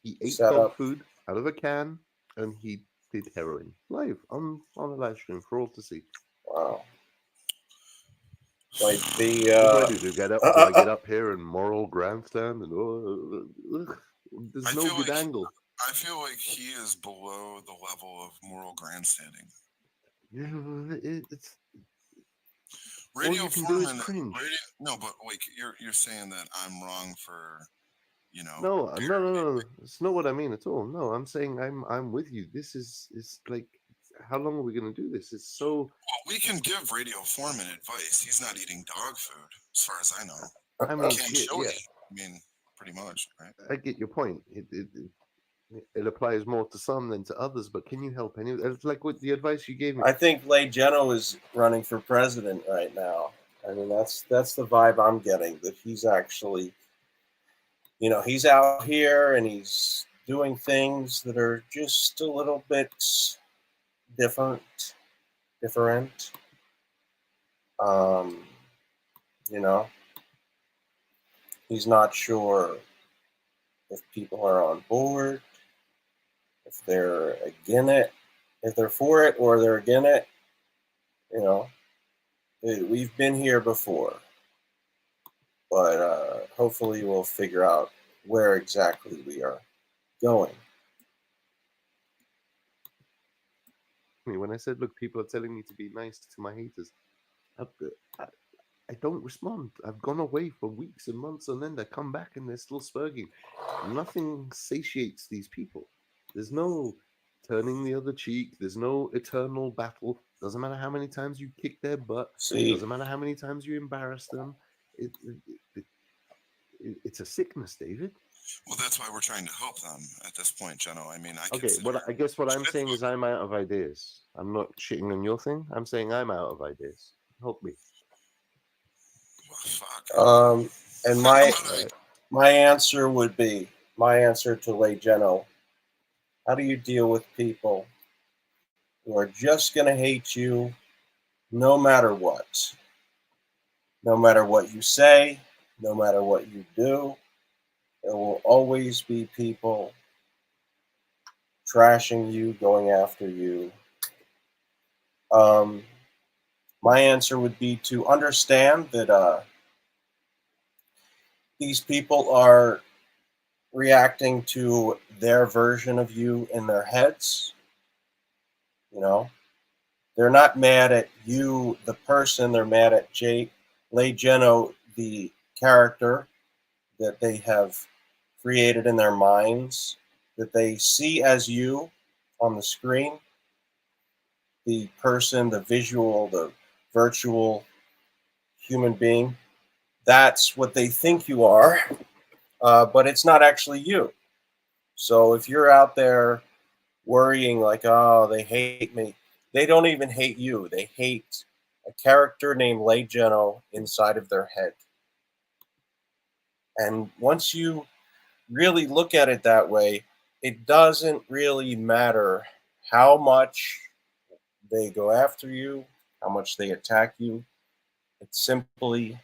He ate setup. dog food out of a can, and he did heroin live on a live stream for all to see. Wow. Like the What do I do? Do I get up here and moral grandstand and there's I no feel good like- angle. I feel like he is below the level of moral grandstanding. Yeah, it's Radio you can do is Foreman. cringe. No, but you're saying that I'm wrong for, no. parroting. It's not what I mean at all. No, I'm saying I'm with you. This is like, how long are we gonna do this? It's so. Well, we can give Radio Foreman advice. He's not eating dog food, as far as I know. I mean, Cam shit, Shody, yeah, pretty much, right? I get your point. It applies more to some than to others, but can you help any? It's like with the advice you gave me. I think Late Jenno is running for president right now. I mean, that's the vibe I'm getting, that he's actually, he's out here and he's doing things that are just a little bit different. He's not sure if people are on board, if they're against it, if they're for it or they're against it. We've been here before. but hopefully we'll figure out where exactly we are going. When I said, look, people are telling me to be nice to my haters, I, I, I don't respond. I've gone away for weeks and months on end. I come back and they're still spurging. Nothing satiates these people. There's no turning the other cheek. There's no eternal battle. Doesn't matter how many times you kick their butt. See, Doesn't matter how many times you embarrass them. It's a sickness, David. Well, that's why we're trying to help them at this point, Geno. I mean, I Okay, consider I guess what I'm shit saying is I'm out of ideas. I'm not shitting on your thing. I'm saying I'm out of ideas. Help me. well, fuck. And Alright. my answer would be my answer to Lay Geno. How do you deal with people who are just going to hate you no matter what? No matter what you say, no matter what you do, there will always be people trashing you, going after you. My answer would be to understand that these people are reacting to their version of you in their heads. You know, they're not mad at you, the person. They're mad at Lay Geno, the character that they have created in their minds, that they see as you on the screen, the person, the visual, the virtual human being. That's what they think you are, but it's not actually you. So if you're out there worrying like, oh, they hate me, they don't even hate you. They hate a character named Lay Geno inside of their head. And once you really look at it that way, it doesn't really matter how much they go after you, how much they attack you. It's simply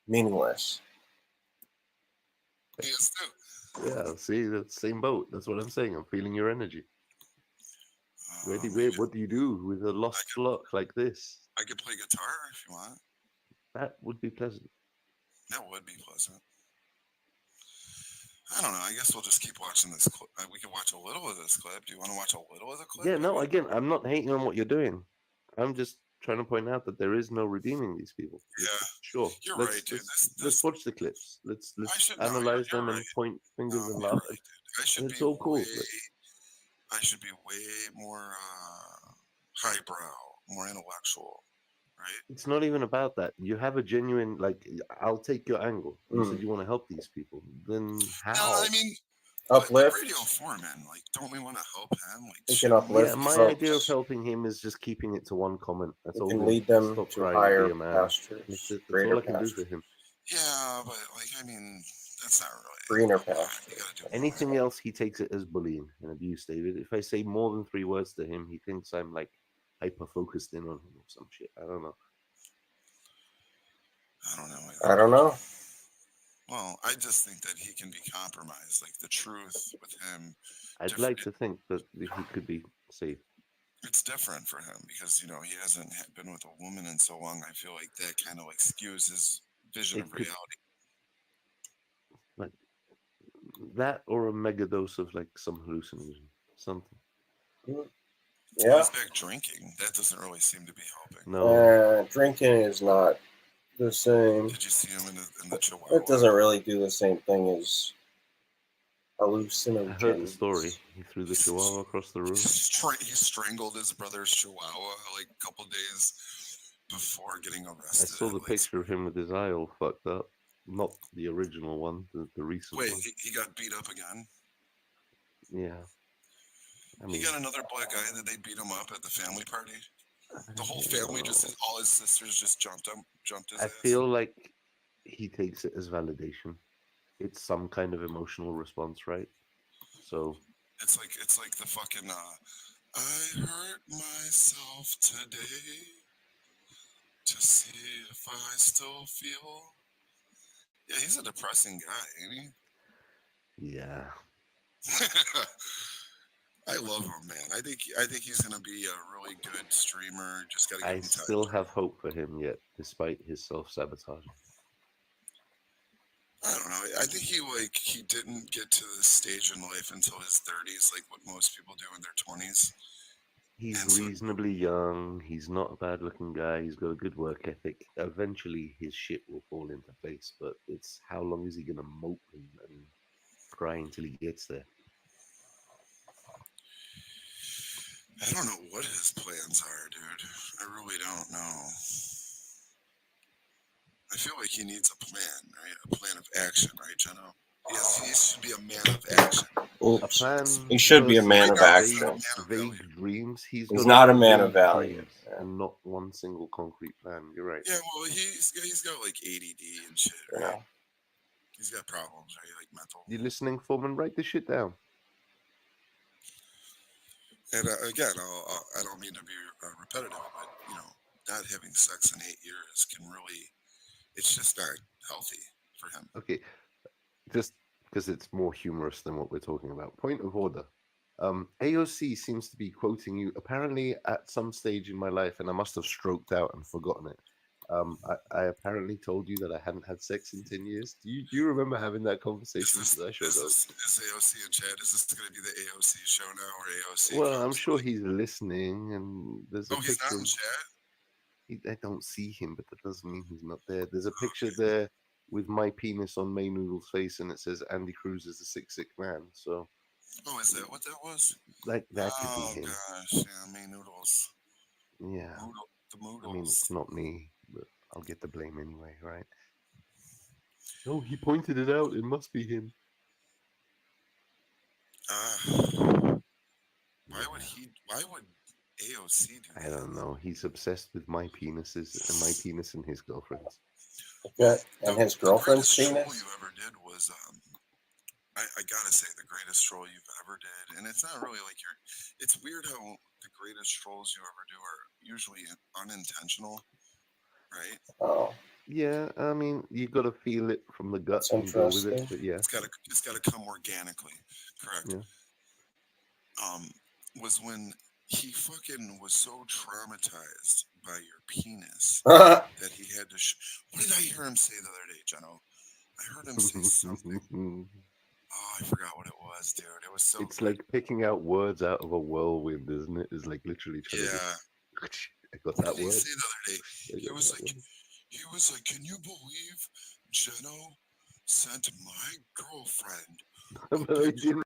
meaningless. Yes, too. Yeah, see, that's the same boat. That's what I'm saying. I'm feeling your energy. Maybe What do you do with a lost flock like this? I could play guitar if you want. That would be pleasant. That would be pleasant. I don't know. I guess we'll just keep watching this clip. We can watch a little of this clip. Do you want to watch a little of the clip? Yeah, no, again, I'm not hating on what you're doing. I'm just trying to point out that there is no redeeming these people. Yeah. Sure. You're let's, right, dude. Let's watch the clips. Let's no, analyze you're them and right. point fingers No, and you're laugh. right, dude. I should It's be all cool. I should be way more highbrow, more intellectual, right? It's not even about that. You have a genuine, like, I'll take your angle. You said you want to help these people. Then how? No, I mean, uplift. Radio Foreman, like, don't we want to help him? Like, We can uplift. Yeah, my folks. idea of helping him is just keeping it to one comment. That's We all. can Good. lead them Stop to crying, higher be a man. pastures, That's it. That's greater all I can do pastures. for him. Yeah, but like, I mean, that's not really Greener pasture. You gotta do more. Anything else, he takes it as bullying and abuse, David. If I say more than 3 words to him, he thinks I'm like hyper focused in on him or some shit. I don't know. I don't know. Well, I just think that he can be compromised. Like the truth with him, I'd like to think that he could be safe. it's different for him because, you know, he hasn't been with a woman in so long. I feel like that kind of like skews his vision of reality. Like that or a mega dose of like some hallucinogen, something. Yeah. He's back drinking. That doesn't really seem to be helping. No. Drinking is not the same. Did you see him in the Chihuahua? It doesn't really do the same thing as hallucinogens. I heard the story. He threw the chihuahua across the room. He strangled his brother's Chihuahua like a couple days before getting arrested. I saw the picture of him with his eye all fucked up. Not the original one, the recent Wait, one. he got beat up again? Yeah. I mean, he got another black guy that they beat him up at the family party. The whole family all his sisters just jumped his I ass. feel like he takes it as validation. It's some kind of emotional response, right? So it's like the fucking I hurt myself today to see if I still feel. Yeah, he's a depressing guy, ain't he? Yeah. I love him, man. I think he's gonna be a really good streamer. Just gotta give I him time. still have hope for him yet, despite his self-sabotage. I don't know. I think he didn't get to this stage in life until his 30s, like what most people do in their 20s. He's And so, reasonably young. He's not a bad looking guy. He's got a good work ethic. Eventually, his shit will fall into place, but it's how long is he going to mope and cry until he gets there? I don't know what his plans are, dude. I really don't know. I feel like he needs a plan, right? A plan of action, right, Jenno? Yes, he should be a man of action. A Oops. plan. He should be a man Right of now, he's not a action. man of Vague value. dreams. He's got not lot a man of vague value. dreams Yeah. and not one single concrete plan. You're right. Yeah, well, he's got like ADD and shit, right? Yeah. He's got problems, right? Like mental. You listening, Foreman? Write this shit down. And again, I don't mean to be repetitive, but not having sex in 8 years can really, it's just not healthy for him. Okay, just because it's more humorous than what we're talking about. Point of order. AOC seems to be quoting you apparently at some stage in my life, and I must have stroked out and forgotten it. I apparently told you that I hadn't had sex in 10 years. Do you remember having that conversation? Is I sure don't. AOC in chat? Is this going to be the AOC show now, or AOC? Well, I'm sure he's listening, and there's a he's picture. not in chat? I don't see him, but that doesn't mean he's not there. There's a picture there with my penis on May Noodle's face, and it says Andy Cruz is a sick man. So. Oh, is that what that was? Like that could be him. Gosh, yeah, May Noodles. Yeah. The Moodles. I mean, it's not me, but I'll get the blame anyway, right? Oh, he pointed it out. It must be him. Why would AOC do that? I don't know. He's obsessed with my penises and my penis and his girlfriend's. Okay. And his girlfriend's penis? The penis? greatest troll you ever did was, I gotta say, the greatest troll you've ever did. And it's not really like it's weird how the greatest trolls you ever do are usually unintentional, right? Oh. Yeah, I mean, you got to feel it from the gut and go with it, but yeah. It's gotta come organically, correct? Yeah. Was when he fucking was so traumatized by your penis that he had to. What did I hear him say the other day, Jenno? I heard him say something. Oh, I forgot what it was, dude. It was so. It's good. Like picking out words out of a whirlwind, isn't it? It's like literally trying to. I got what that did word. He say the other day? He was like, "Can you believe Jenno sent my girlfriend?" But I didn't.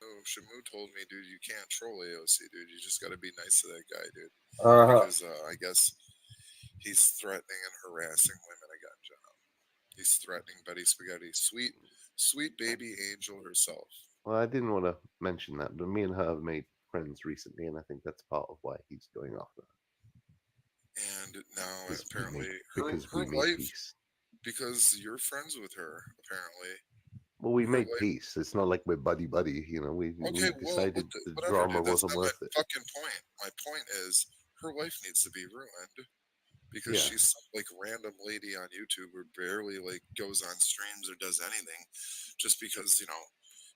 Oh, Shamu told me, dude, you can't troll AOC, dude. You just got to be nice to that guy, dude. Because I guess he's threatening and harassing women again, Jenno. He's threatening Betty Spaghetti, sweet baby angel herself. Well, I didn't want to mention that, but me and her have made friends recently, and I think that's part of why he's going after her. And now apparently because we made peace. Because you're friends with her, apparently. Well, we Her made wife. peace. It's not like we're buddy. You know, we Okay, well, decided the whatever, drama dude. That's wasn't not my worth it. fucking point. My point is, her life needs to be ruined because Yeah. she's some, like random lady on YouTube who barely like goes on streams or does anything, just because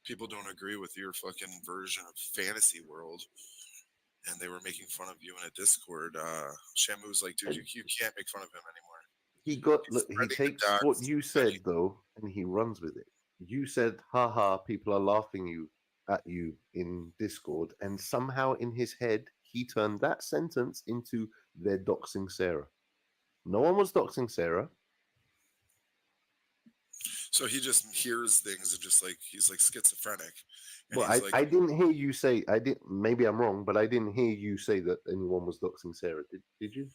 people don't agree with your fucking version of fantasy world. And they were making fun of you in a Discord. Shamu's like, dude, you can't make fun of him anymore. He got He's look. He spreading the takes dots, what you said though, and he runs with it. You said, "Haha, people are laughing at you in Discord," and somehow in his head he turned that sentence into "they're doxing Sarah." No one was doxing Sarah. So he just hears things and just like he's like schizophrenic. And Well, he's like, I didn't hear you say. I didn't. Maybe I'm wrong, but I didn't hear you say that anyone was doxing Sarah. Did you?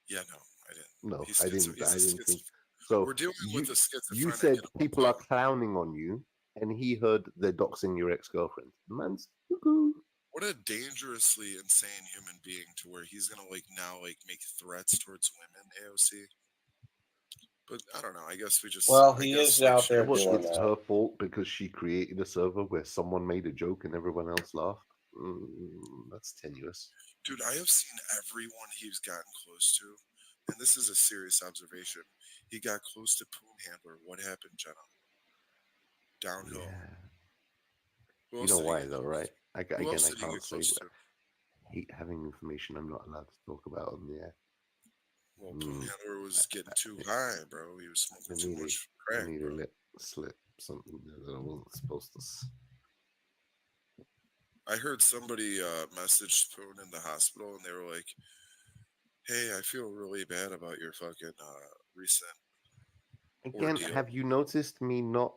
yeah, no, I didn't. No, He's I didn't. he's I a didn't think schizo- so. We're dealing with a schizophrenic. You said and a people are bipolar. clowning on you, and he heard they're doxing your ex-girlfriend. The man's cuckoo. What a dangerously insane human being to where he's gonna like now like make threats towards women. AOC. But I don't know. I guess we just. Well, I he guess, is like, out there What, doing it's that. her fault because she created a server where someone made a joke and everyone else laughed. That's tenuous. Dude, I have seen everyone he's gotten close to, and this is a serious observation. He got close to Poon Handler. What happened, Jenna? Downhill. Yeah. Who You else know did he why get though, close right? to? Who else I did he can't get say. close But to? I hate having information I'm not allowed to talk about on the air. Well, Poon Handler was getting too high, bro. He was I smoking too need much I crack, need bro. to let slip something that I wasn't supposed to. I heard somebody message Poon in the hospital, and they were like, "Hey, I feel really bad about your fucking recent Again, ordeal." have you noticed me not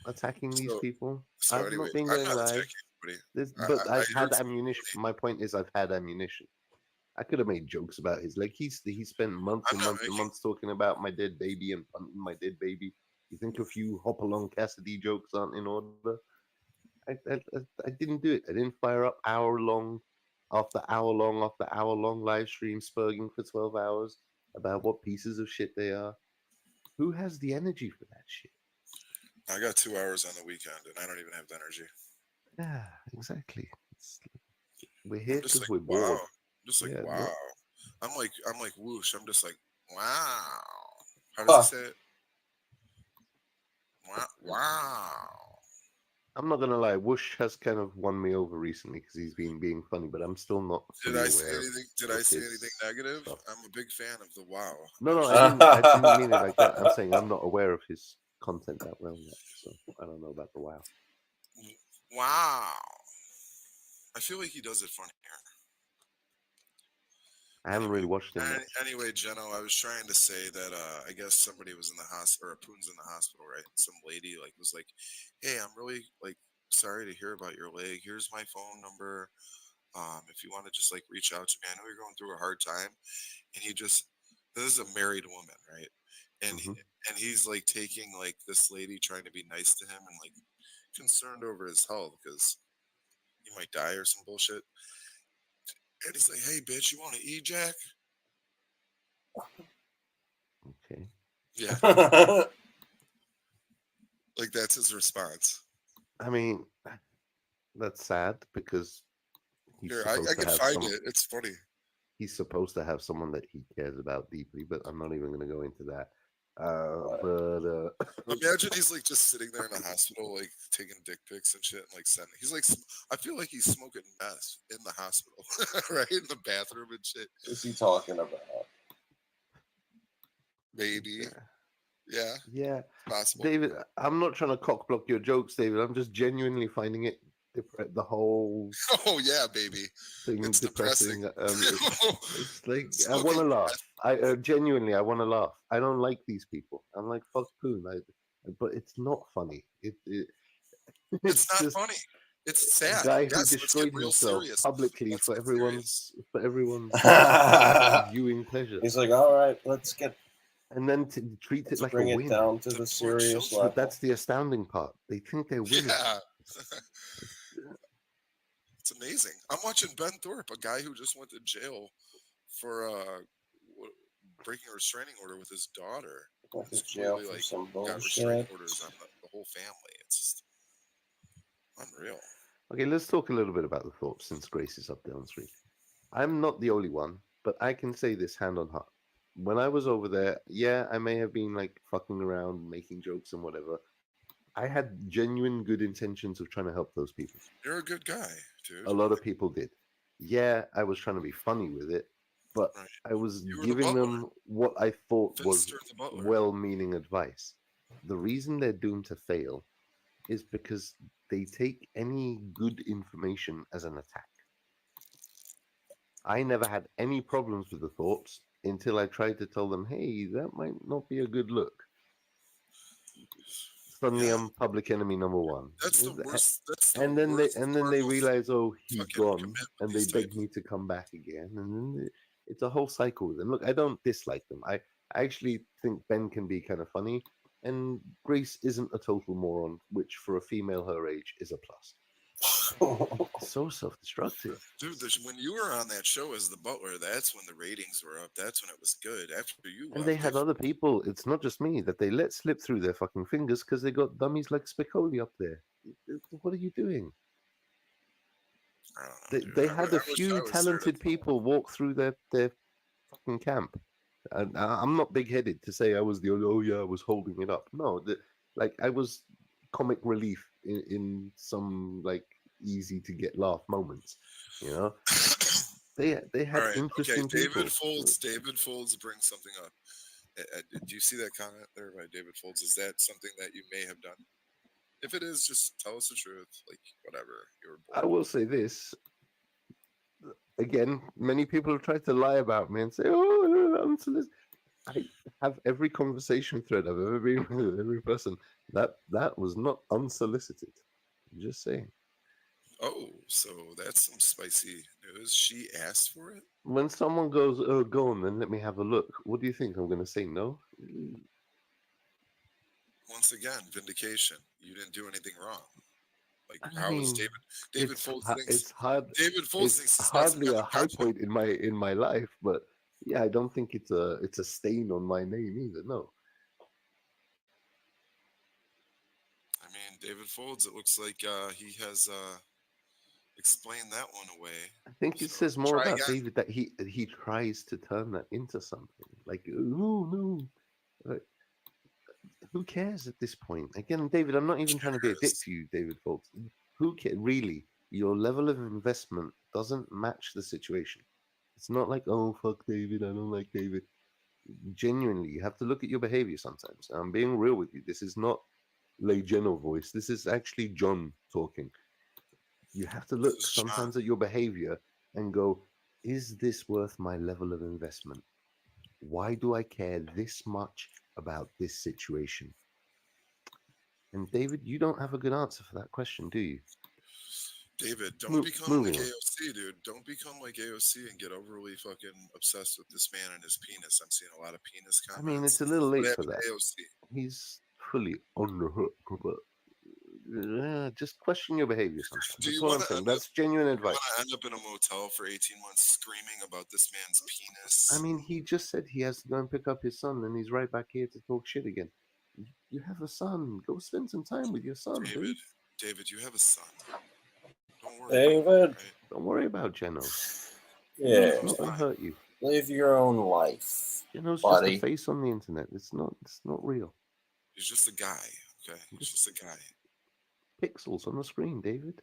attacking these people? So I've anyway, not been I'm going not live. attacking anybody. But I I've had heard ammunition. My point is, I've had ammunition. I could have made jokes about his like he spent months I'm and not months and making. months talking about my dead baby and punting my dead baby. You think a few hop along Cassidy jokes aren't in order? I didn't do it. I didn't fire up hour long after hour long live stream spurging for 12 hours about what pieces of shit they are. Who has the energy for that shit? I got 2 hours on the weekend, and I don't even have the energy. Yeah, exactly. We're I'm here just because like, we're bored. wow. I'm just like, Yeah, wow. no. I'm like whoosh. I'm just like, wow. How Huh. does he say it? Wow. Wow. I'm not gonna lie, Whoosh has kind of won me over recently because he's been being funny, but I'm still not Did fully I say aware of anything? Did of I say his anything negative? stuff. I'm a big fan of the wow. No, actually. I didn't mean it like that. I'm saying I'm not aware of his content that well yet, so I don't know about the wow. Wow. I feel like he does it funnier. I haven't really watched him much. Anyway, Jeno, I was trying to say that I guess somebody was in the hospital, or Poon's in the hospital, right? And some lady like was like, "Hey, I'm really like sorry to hear about your leg. Here's my phone number. If you want to just like reach out to me, I know you're going through a hard time." And this is a married woman, right? And and he's like taking like this lady trying to be nice to him and like concerned over his health because he might die or some bullshit. And he's like, "Hey, bitch, you want to eat, Jack?" Okay. Yeah. Like that's his response. I mean, that's sad because he's Here, supposed I to can have find someone. it. It's funny. He's supposed to have someone that he cares about deeply, but I'm not even going to go into that. But Imagine he's like just sitting there in the hospital, like taking dick pics and shit, and like sending. He's like, I feel like he's smoking meth in the hospital, right in the bathroom and shit. What is he talking about? Maybe, yeah, yeah, possible. David, I'm not trying to cock block your jokes, David. I'm just genuinely finding it the whole Oh yeah, baby, thing it's depressing. depressing. It's like I Smoking want to laugh. meth. I genuinely I want to laugh. I don't like these people. I'm like fuck Poon. But it's not funny. It's not just funny. It's a sad. guy who Yes, let's get destroyed real himself serious. publicly Let's for get everyone's viewing pleasure. He's like, all right, let's and then to treat it like a bring it win. down to the serious level. But that's the astounding part. They think they're winning. Yeah. It's amazing. I'm watching Ben Thorpe, a guy who just went to jail for breaking a restraining order with his daughter. Went to It's jail completely for like some got restraining bullshit. orders on the whole family. It's just unreal. Okay, let's talk a little bit about the thoughts since Grace is up there on screen. I'm not the only one, but I can say this hand on heart. When I was over there, yeah, I may have been like fucking around, making jokes and whatever. I had genuine good intentions of trying to help those people. You're a good guy, dude. A lot of people did. Yeah, I was trying to be funny with it, but Right. I was You were the giving butler. them what I thought was Finster the butler. well-meaning advice. The reason they're doomed to fail is because they take any good information as an attack. I never had any problems with the thoughts until I tried to tell them, hey, that might not be a good look. Suddenly Yeah. I'm public enemy number one. That's the worst. That's the And then worst they form of realize, oh, he's fucking gone, commitment and they these beg days. me to come back again, and then it's a whole cycle with them. Look, I don't dislike them. I actually think Ben can be kind of funny, and Grace isn't a total moron, which for a female her age is a plus. So self-destructive. Dude, when you were on that show as the butler, that's when the ratings were up. That's when it was good. After you And left, they had other people. It's not just me that they let slip through their fucking fingers because they got dummies like Spicoli up there. What are you doing? I don't know, dude. They I had wish a I few was there to talented people walk through their fucking camp. And I'm not big-headed to say I was the only, oh yeah, I was holding it up. No, like I was comic relief in some like easy to get laugh moments. You know, they had All right, interesting okay. people. David Folds brings something up. Do you see that comment there by David Folds? Is that something that you may have done? If it is, just tell us the truth. Like whatever. You were I bored. will say this. Again, many people have tried to lie about me and say, "Oh, I'm unsolicited." I have every conversation thread I've ever been with every person. That was not unsolicited. I'm just saying. Oh, so that's some spicy news. She asked for it. When someone goes, "Oh, go on, then let me have a look," what do you think? I'm going to say no? Once again, vindication. You didn't do anything wrong. Like I how is mean, David Folds thinks it's hard. David Folds thinks It's he's got some hardly kind a of high content. point in my life, but yeah, I don't think it's a stain on my name either. No. I mean, David Folds. It looks like he has explained that one away. I think it So, says more try about again. David that he tries to turn that into something. Like, no. Like, who cares at this point? Again, David, I'm not even trying to be a dick to you, David Folks. Who cares? Really, your level of investment doesn't match the situation. It's not like, oh, fuck David, I don't like David. Genuinely, you have to look at your behavior sometimes. I'm being real with you. This is not Lay Geno voice. This is actually John talking. You have to look This is John. sometimes at your behavior and go, is this worth my level of investment? Why do I care this much about this situation? And David, you don't have a good answer for that question, do you? David, don't become like moving on. AOC, dude. Don't become like AOC and get overly fucking obsessed with this man and his penis. I'm seeing a lot of penis I comments. mean, it's a little late What for happened that. to AOC? He's fully on the hook, but just question your behavior sometimes. Do That's you what I'm want to saying. end That's genuine You advice. want to end up in a motel for 18 months screaming about this man's penis? I mean, he just said he has to go and pick up his son, and he's right back here to talk shit again. You have a son. Go spend some time with your son, dude. David, you have a son. Don't worry. David. Don't worry about Geno. Yeah. It's not gonna hurt you. Live your own life, Geno's buddy. just a face on the internet. It's not real. He's just a guy. Okay, he's just a guy. Pixels on the screen, David.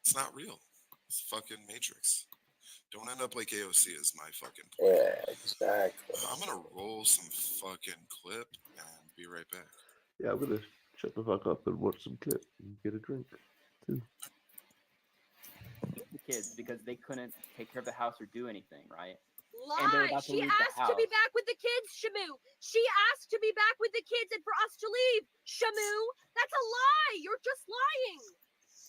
It's not real. It's fucking Matrix. Don't end up like AOC is my fucking point. Yeah, exactly. I'm gonna roll some fucking clip and be right back. Yeah, I'm gonna shut the fuck up and watch some clip and get a drink too. The kids because they couldn't take care of the house or do anything, right? And they're Lie. about to She leave the asked to be house. back with the kids, Shamu. She asked to be back with the kids and for us to leave, Shamu. That's a lie. You're just lying.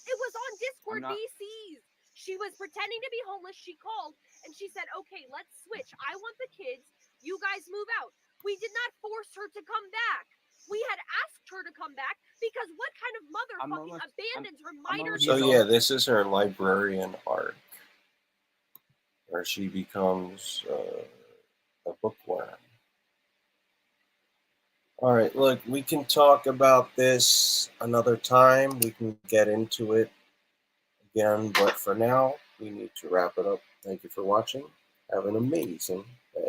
It was on Discord I'm not- VCs. She was pretending to be homeless. She called and she said, "Okay, let's switch. I want the kids. You guys move out." We did not force her to come back. We had asked her to come back because what kind of mother I'm fucking almost- abandons her I'm minor almost- So child? yeah, this is her librarian arc, where she becomes a bookworm. All right, look, we can talk about this another time. We can get into it again, but for now, we need to wrap it up. Thank you for watching. Have an amazing day.